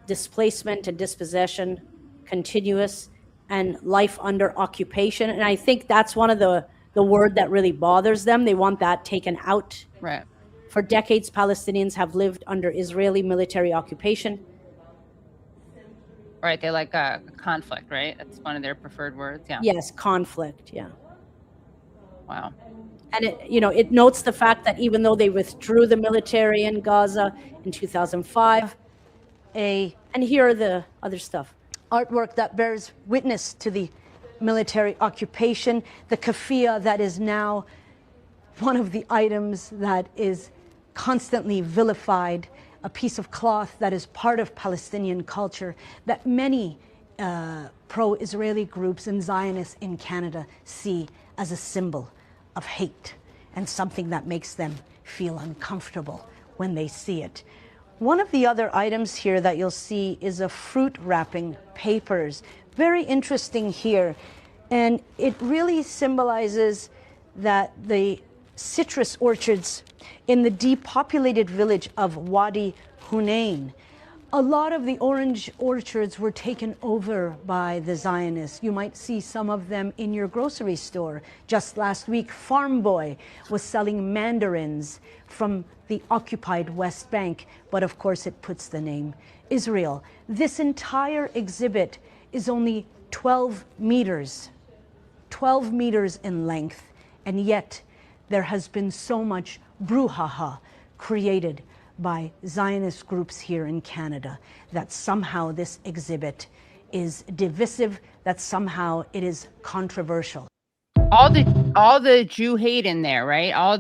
displacement and dispossession, continuous, and life under occupation. And I think that's one of the word that really bothers them. They want that taken out. Right. For decades, Palestinians have lived under Israeli military occupation. Right, they like conflict, right? That's one of their preferred words. Yeah. Yes, conflict. Yeah. Wow. And it notes the fact that even though they withdrew the military in Gaza in 2005, and here are the other stuff. Artwork that bears witness to the military occupation, the keffiyeh that is now one of the items that is constantly vilified, a piece of cloth that is part of Palestinian culture that many pro-Israeli groups and Zionists in Canada see as a symbol of hate and something that makes them feel uncomfortable when they see it. One of the other items here that you'll see is a fruit wrapping papers. Very interesting here. And it really symbolizes that the citrus orchards in the depopulated village of Wadi Hunain, a lot of the orange orchards were taken over by the Zionists. You might see some of them in your grocery store. Just last week, Farm Boy was selling mandarins from the occupied West Bank, but of course it puts the name Israel. This entire exhibit is only 12 meters in length, and yet there has been so much brouhaha created by Zionist groups here in Canada that somehow this exhibit is divisive, that somehow it is controversial. All the Jew hate in there, right? I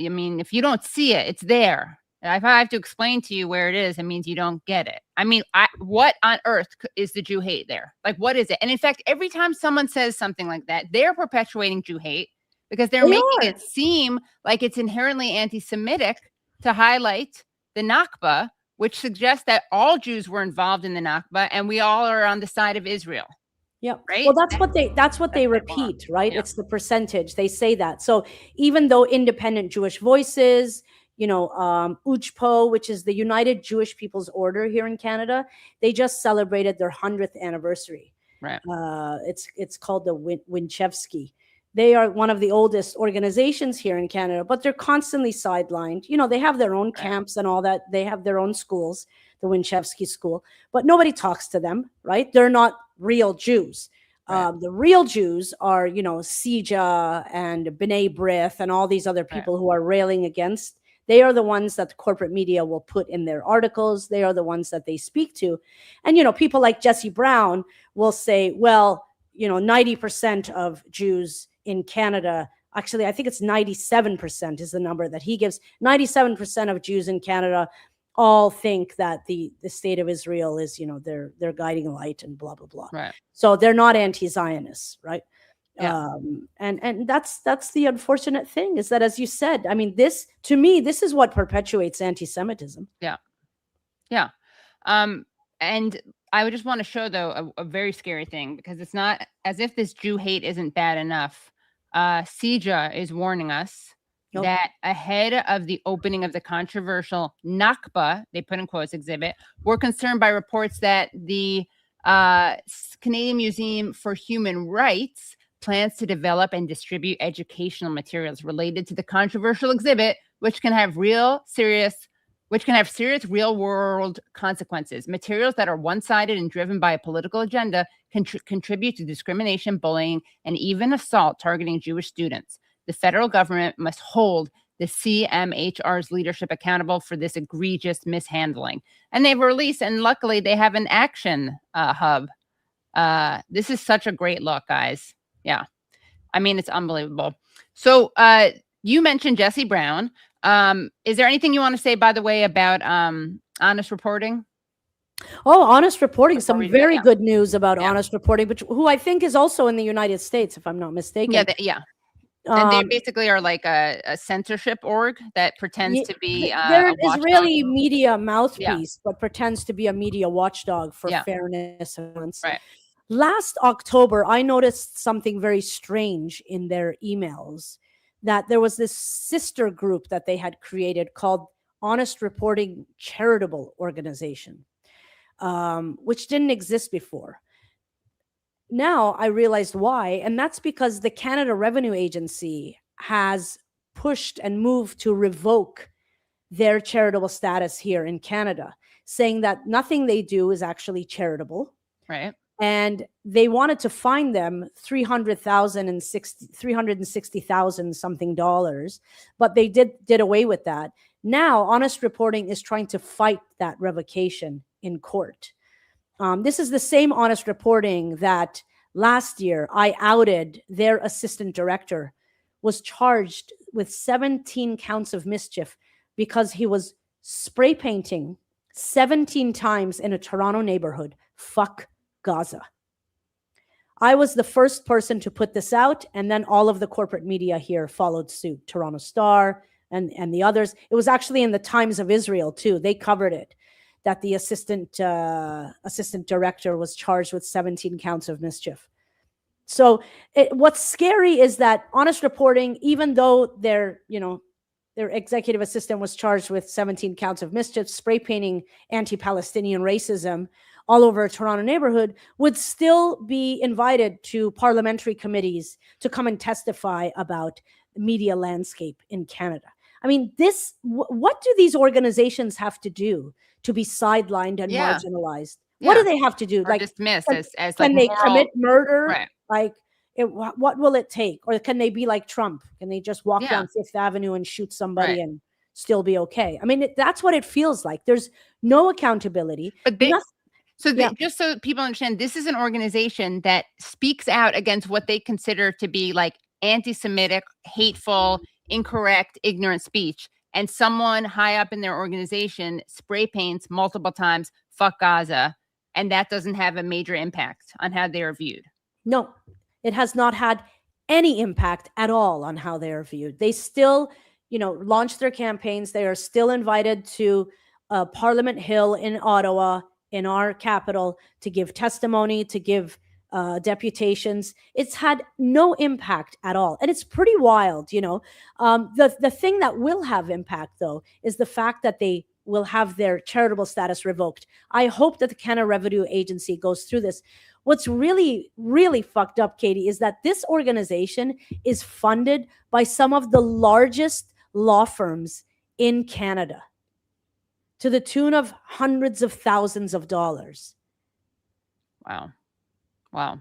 mean, if you don't see it, it's there. If I have to explain to you where it is, it means you don't get it. I mean, what on earth is the Jew hate there? Like, what is it? And in fact, every time someone says something like that, they're perpetuating Jew hate because they're making it seem like it's inherently anti-Semitic to highlight the Nakba, which suggests that all Jews were involved in the Nakba and we all are on the side of Israel. Yeah. Right. Well, that's what they repeat, right? Yeah. It's the percentage. They say that. So even though independent Jewish voices, UJPO, which is the United Jewish People's Order here in Canada, they just celebrated their 100th anniversary. Right. It's called the Winchevsky. They are one of the oldest organizations here in Canada, but they're constantly sidelined. They have their own camps and all that. They have their own schools, the Winchevsky School, but nobody talks to them, right? They're not real Jews. Right. The real Jews are, Sija and B'nai B'rith and all these other people who are railing against. They are the ones that the corporate media will put in their articles. They are the ones that they speak to. And, people like Jesse Brown will say, well, 90% of Jews in Canada, actually, I think it's 97% is the number that he gives. 97% of Jews in Canada all think that the state of Israel is, their guiding light and blah, blah, blah. Right. So they're not anti-Zionists, right? Yeah. And that's the unfortunate thing is that, as you said, I mean, this is what perpetuates anti-Semitism. Yeah. Yeah. And I would just want to show, though, a very scary thing, because it's not as if this Jew hate isn't bad enough. Sija is warning us that ahead of the opening of the controversial Nakba, they put in quotes, exhibit, we're concerned by reports that the Canadian Museum for Human Rights plans to develop and distribute educational materials related to the controversial exhibit, which can have real serious which can have serious real-world consequences. Materials that are one-sided and driven by a political agenda can contribute to discrimination, bullying, and even assault targeting Jewish students. The federal government must hold the CMHR's leadership accountable for this egregious mishandling. And they've released, and luckily they have an action hub. This is such a great look, guys. Yeah. I mean, it's unbelievable. So you mentioned Jesse Brown. Is there anything you want to say, by the way, about honest reporting? Oh, honest reporting. Some we- very yeah. good news about honest reporting, who I think is also in the United States, if I'm not mistaken. Yeah, yeah. And they basically are like a censorship org that pretends to be they're a an watchdog. Israeli media mouthpiece, but pretends to be a media watchdog for fairness and balance. Right. Last October, I noticed something very strange in their emails, that there was this sister group that they had created called Honest Reporting Charitable Organization, which didn't exist before. Now I realized why, and that's because the Canada Revenue Agency has pushed and moved to revoke their charitable status here in Canada, saying that nothing they do is actually charitable. Right. And they wanted to fine them $360,000 something dollars, but they did away with that. Now, Honest Reporting is trying to fight that revocation in court. This is the same Honest Reporting that last year I outed their assistant director was charged with 17 counts of mischief because he was spray painting 17 times in a Toronto neighborhood. Fuck Gaza. I was the first person to put this out, and then all of the corporate media here followed suit. Toronto Star and the others. It was actually in the Times of Israel too. They covered it, that the assistant director was charged with 17 counts of mischief. So what's scary is that Honest Reporting, even though their executive assistant was charged with 17 counts of mischief, spray painting anti-Palestinian racism all over a Toronto neighborhood, would still be invited to parliamentary committees to come and testify about the media landscape in Canada. I mean, what do these organizations have to do to be sidelined and marginalized? Yeah. What do they have to do? Or like dismissed as can like they commit murder? Right. Like, what will it take? Or can they be like Trump? Can they just walk down Fifth Avenue and shoot somebody and still be okay? I mean, that's what it feels like. There's no accountability. But just so people understand, this is an organization that speaks out against what they consider to be like anti-Semitic, hateful, incorrect, ignorant speech. And someone high up in their organization spray paints multiple times, fuck Gaza. And that doesn't have a major impact on how they are viewed. No, it has not had any impact at all on how they are viewed. They still, launch their campaigns. They are still invited to Parliament Hill in Ottawa, in our capital, to give testimony, to give deputations. It's had no impact at all. And it's pretty wild, The thing that will have impact, though, is the fact that they will have their charitable status revoked. I hope that the Canada Revenue Agency goes through this. What's really, really fucked up, Katie, is that this organization is funded by some of the largest law firms in Canada, to the tune of hundreds of thousands of dollars. Wow. Oh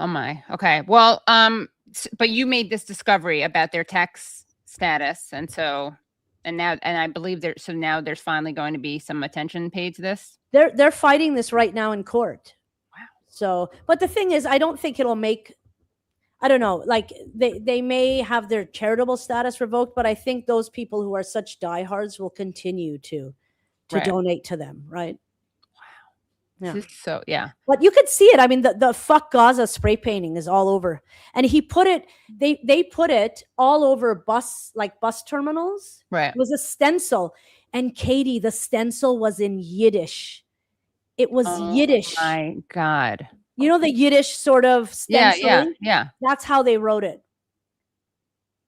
my. Okay. Well, but you made this discovery about their tax status, and I believe now there's finally going to be some attention paid to this. They're fighting this right now in court. Wow. So, but the thing is, I don't think it'll make. I don't know, like they may have their charitable status revoked, but I think those people who are such diehards will continue to donate to them, right? Wow. Yeah. So, yeah. But you could see it. I mean, the fuck Gaza spray painting is all over. And he put it, they put it all over bus terminals. Right. It was a stencil. And Katie, the stencil was in Yiddish. It was Yiddish. Oh my God. You know, the Yiddish sort of stenciling? Yeah. That's how they wrote it.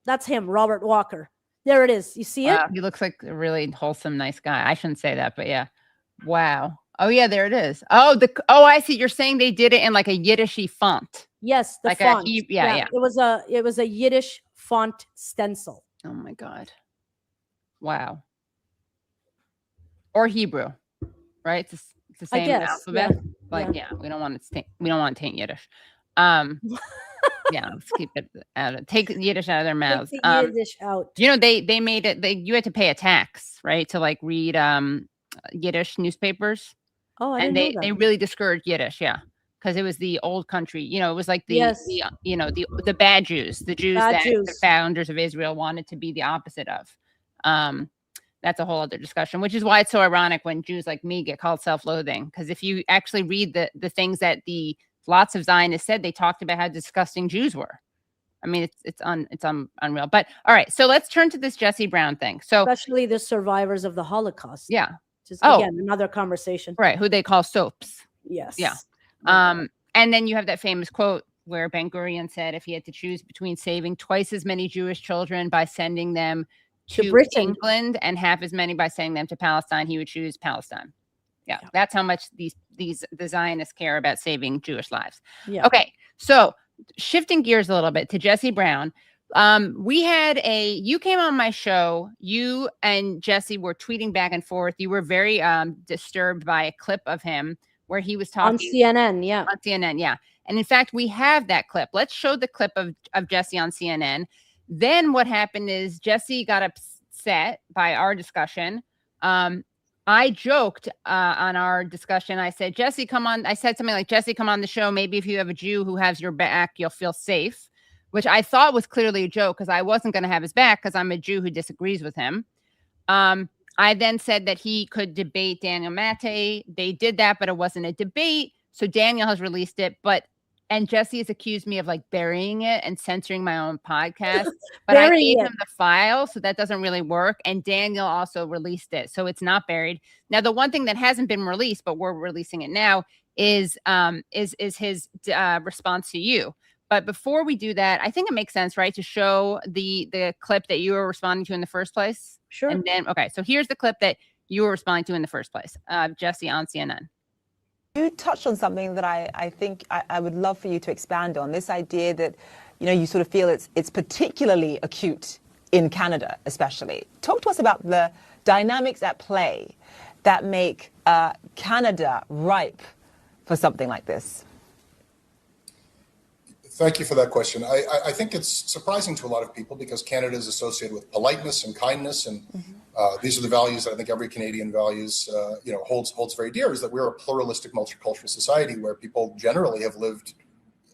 That's him, Robert Walker. There it is. You see it? He looks like a really wholesome, nice guy. I shouldn't say that, but yeah. Wow. Oh yeah, there it is. Oh, I see. You're saying they did it in like a Yiddishy font. Yes, the like font. Yeah. It was a Yiddish font stencil. Oh my God. Wow. or Hebrew, right? It's the I same guess, alphabet. yeah, Like, yeah. we don't want to taint Yiddish. Yeah, let's keep it out. Take Yiddish out of their mouths. Take the Yiddish out. You know, they made it. You had to pay a tax, right, to like read Yiddish newspapers. Oh, I and didn't know they that. really discouraged Yiddish, yeah, because it was the old country. You know, it was like the Yes. the bad Jews, the Jews Bad that the Jews. founders of Israel wanted to be the opposite of. That's a whole other discussion, which is why it's so ironic when Jews like me get called self-loathing. Because if you actually read the things that lots of Zionists said, they talked about how disgusting Jews were. I mean, it's unreal. But all right, so let's turn to this Jesse Brown thing. So Especially the survivors of the Holocaust. yeah, Just again, another conversation. right, who they call soaps. Yes. Yeah. And then you have that famous quote where Ben Gurion said if he had to choose between saving twice as many Jewish children by sending them to Britain. England and half as many by sending them to Palestine, he would choose Palestine. Yeah, that's how much the Zionists care about saving Jewish lives. Yeah. Okay, so shifting gears a little bit to Jesse Brown. You came on my show, you and Jesse were tweeting back and forth. You were very disturbed by a clip of him where he was talking on CNN. Yeah. On CNN, yeah. And in fact, we have that clip. Let's show the clip of Jesse on CNN. Then what happened is Jesse got upset by our discussion. I joked on our discussion. I said, Jesse, come on. I said something like, Jesse, come on the show. Maybe if you have a Jew who has your back, you'll feel safe, which I thought was clearly a joke because I wasn't going to have his back because I'm a Jew who disagrees with him. I then said that he could debate Daniel Maté. They did that, but it wasn't a debate. So Daniel has released it, and Jesse has accused me of like burying it and censoring my own podcast. But I gave him the file, so that doesn't really work. And Daniel also released it, so it's not buried. Now, the one thing that hasn't been released, but we're releasing it now, is his response to you. But before we do that, I think it makes sense, right, to show the clip that you were responding to in the first place. Sure. And then, okay, so here's the clip that you were responding to in the first place, Jesse on CNN. You touched on something that I think I would love for you to expand on, this idea that, you sort of feel it's particularly acute in Canada, especially. Talk to us about the dynamics at play that make Canada ripe for something like this. Thank you for that question. I think it's surprising to a lot of people because Canada is associated with politeness and kindness, and these are the values that I think every Canadian values, holds very dear. Is that we're a pluralistic, multicultural society where people generally have lived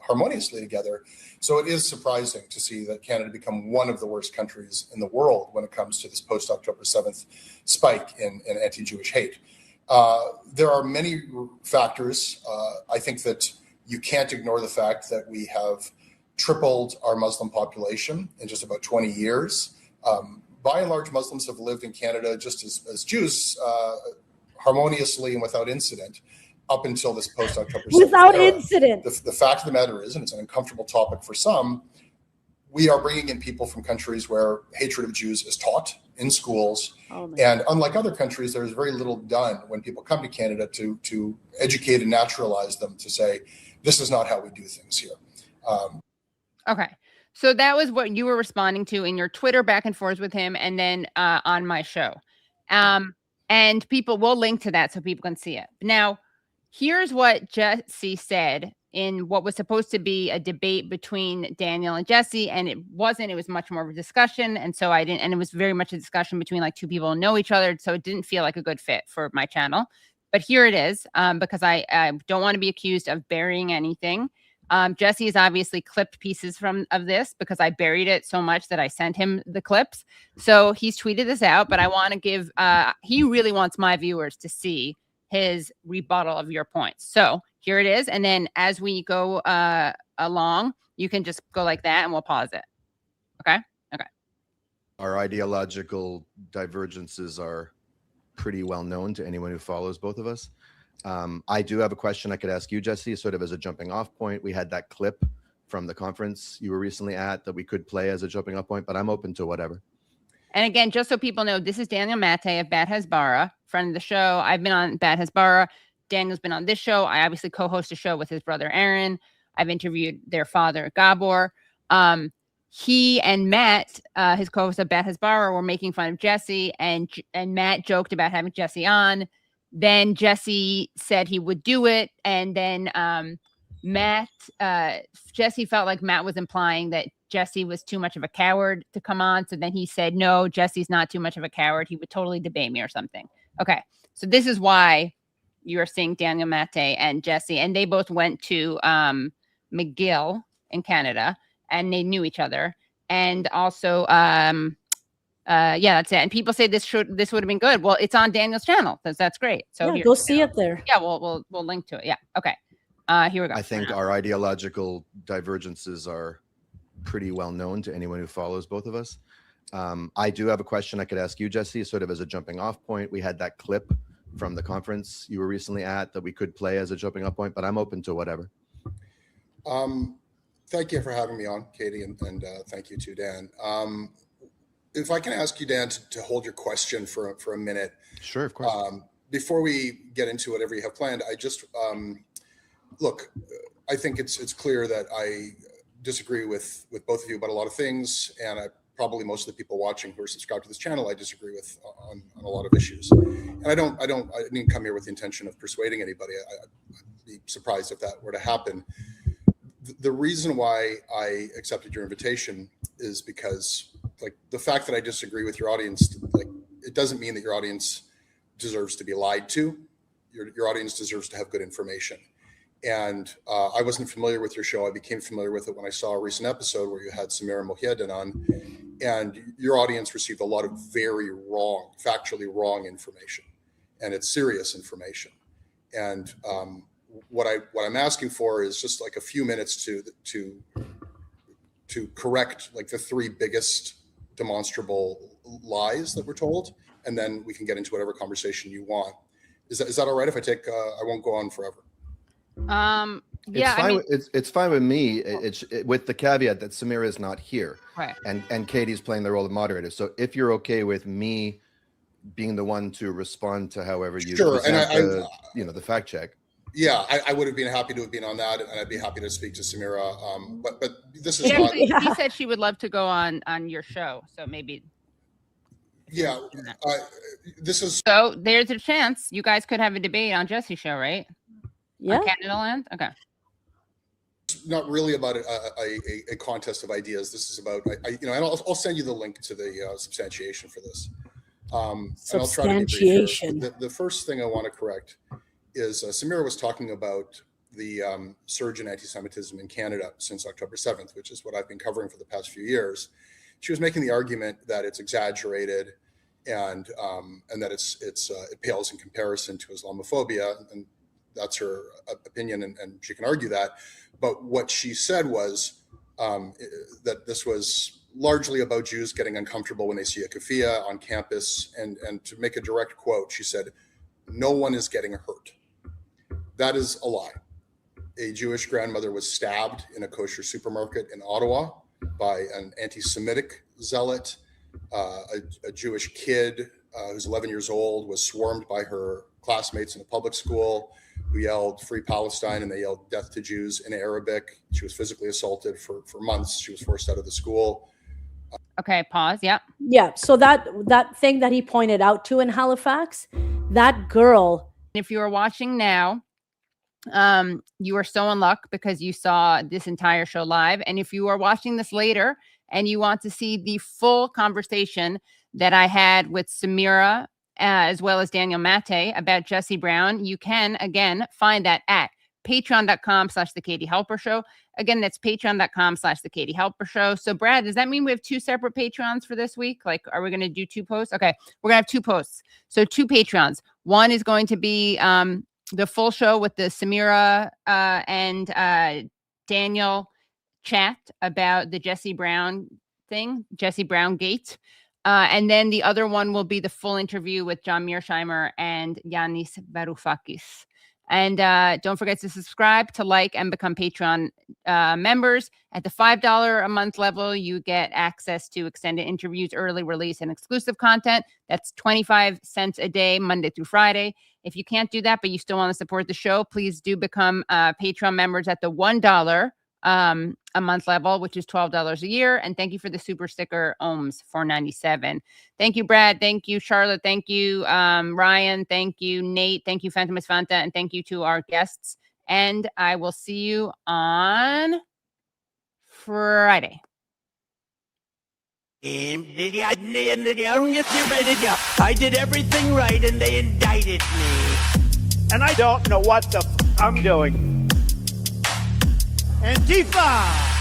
harmoniously together. So it is surprising to see that Canada become one of the worst countries in the world when it comes to this post-October 7th spike in anti-Jewish hate. There are many factors. I think that you can't ignore the fact that we have tripled our Muslim population in just about 20 years. By and large, Muslims have lived in Canada just as Jews, harmoniously and without incident, up until this post-October 7th Without era. And The fact of the matter is, and it's an uncomfortable topic for some, we are bringing in people from countries where hatred of Jews is taught in schools. And unlike other countries, there's very little done when people come to Canada to educate and naturalize them to say, this is not how we do things here. Okay. So that was what you were responding to in your Twitter back and forth with him and then on my show. And people will link to that so people can see it. Now, here's what Jesse said in what was supposed to be a debate between Daniel and Jesse, and it wasn't. It was much more of a discussion, and so I didn't. And it was very much a discussion between like two people who know each other, so it didn't feel like a good fit for my channel. But here it is, because I don't want to be accused of burying anything. Jesse has obviously clipped pieces of this because I buried it so much that I sent him the clips. So he's tweeted this out, but I want to give. He really wants my viewers to see his rebuttal of your points. So here it is. And then as we go along, you can just go like that and we'll pause it. Okay? Okay. Our ideological divergences are pretty well known to anyone who follows both of us. I do have a question I could ask you, Jesse, sort of as a jumping off point. We had that clip from the conference you were recently at that we could play as a jumping off point, but I'm open to whatever. And again, just so people know, this is Daniel Maté of Bad Hasbara, friend of the show. I've been on Bad Hasbara. Daniel's been on this show. I obviously co-host a show with his brother, Aaron. I've interviewed their father, Gabor. he and Matt, his co-host of Beth Hasbara, were making fun of Jesse, and Matt joked about having Jesse on. Then Jesse said he would do it, and then Jesse felt like Matt was implying that Jesse was too much of a coward to come on. So then he said, no, Jesse's not too much of a coward. He would totally debate me or something. Okay. So this is why you are seeing Daniel Maté and Jesse, and they both went to McGill in Canada, and they knew each other. And also, yeah, that's it. And people say this would have been good. Well, it's on Daniel's channel. That's great. So yeah, go see it there. Yeah, we'll link to it. Yeah. Okay. Here we go. I think our ideological divergences are pretty well known to anyone who follows both of us. I do have a question I could ask you, Jesse, sort of as a jumping off point. We had that clip from the conference you were recently at that we could play as a jumping off point, but I'm open to whatever. Thank you for having me on, Katie, and thank you to Dan. If I can ask you, Dan, to hold your question for a minute. Sure, of course. Before we get into whatever you have planned, I just look. I think it's clear that I disagree with both of you about a lot of things, and probably most of the people watching who are subscribed to this channel, I disagree with on a lot of issues. And I didn't come here with the intention of persuading anybody. I'd be surprised if that were to happen. The reason why I accepted your invitation is because, like, the fact that I disagree with your audience, like, it doesn't mean that your audience deserves to be lied to. Your audience deserves to have good information. And I wasn't familiar with your show. I became familiar with it when I saw a recent episode where you had Samira Mohyeddin on, and your audience received a lot of very wrong, factually wrong information, and it's serious information. And what I'm asking for is just like a few minutes to correct like the three biggest demonstrable lies that were told, and then we can get into whatever conversation you want. Is that all right if I take? I won't go on forever. Yeah, it's fine with me. It's with the caveat that Samira is not here, right? And Katie's playing the role of moderator. So if you're okay with me being the one to respond to however you present the fact check. Yeah, I would have been happy to have been on that, and I'd be happy to speak to Samira. But this is not. He said she would love to go on your show, so maybe. Yeah, this is. So there's a chance you guys could have a debate on Jesse's show, right? Yeah. On Canadaland? Okay. It's not really about a contest of ideas. This is about, and I'll send you the link to the substantiation for this. Substantiation. And I'll try to be brief here. The first thing I want to correct is Samira was talking about the surge in anti-Semitism in Canada since October 7th, which is what I've been covering for the past few years. She was making the argument that it's exaggerated and that it pales in comparison to Islamophobia, and that's her opinion, and she can argue that. But what she said was that this was largely about Jews getting uncomfortable when they see a keffiyeh on campus. And to make a direct quote, she said, "No one is getting hurt." That is a lie. A Jewish grandmother was stabbed in a kosher supermarket in Ottawa by an anti-Semitic zealot. A Jewish kid who's 11 years old was swarmed by her classmates in a public school who yelled "Free Palestine," and they yelled "Death to Jews" in Arabic. She was physically assaulted for months. She was forced out of the school. Okay, pause. Yeah. Yeah. So that thing that he pointed out to in Halifax, that girl. If you are watching now, you are so in luck because you saw this entire show live. And if you are watching this later and you want to see the full conversation that I had with Samira as well as Daniel Maté about Jesse Brown, you can again find that at patreon.com/The Katie Halper Show. Again, that's patreon.com/The Katie Halper Show. So Brad, does that mean we have two separate Patreons for this week? Like, are we going to do two posts? Okay, we're going to have two posts. So two Patreons. One is going to be the full show with the Samira and Daniel chat about the Jesse Brown thing, Jesse Brown Gate. And then the other one will be the full interview with John Mearsheimer and Yanis Varoufakis. And don't forget to subscribe, to like, and become Patreon members. At the $5 a month level, you get access to extended interviews, early release, and exclusive content. That's 25 cents a day, Monday through Friday. If you can't do that, but you still want to support the show, please do become Patreon members at the $1 a month level, which is $12 a year. And thank you for the super sticker, Ohms, $4.97. Thank you, Brad. Thank you, Charlotte. Thank you, Ryan. Thank you, Nate. Thank you, Phantomus Fanta. And thank you to our guests. And I will see you on Friday. I did everything right and they indicted me. And I don't know what the I'm doing. Antifa!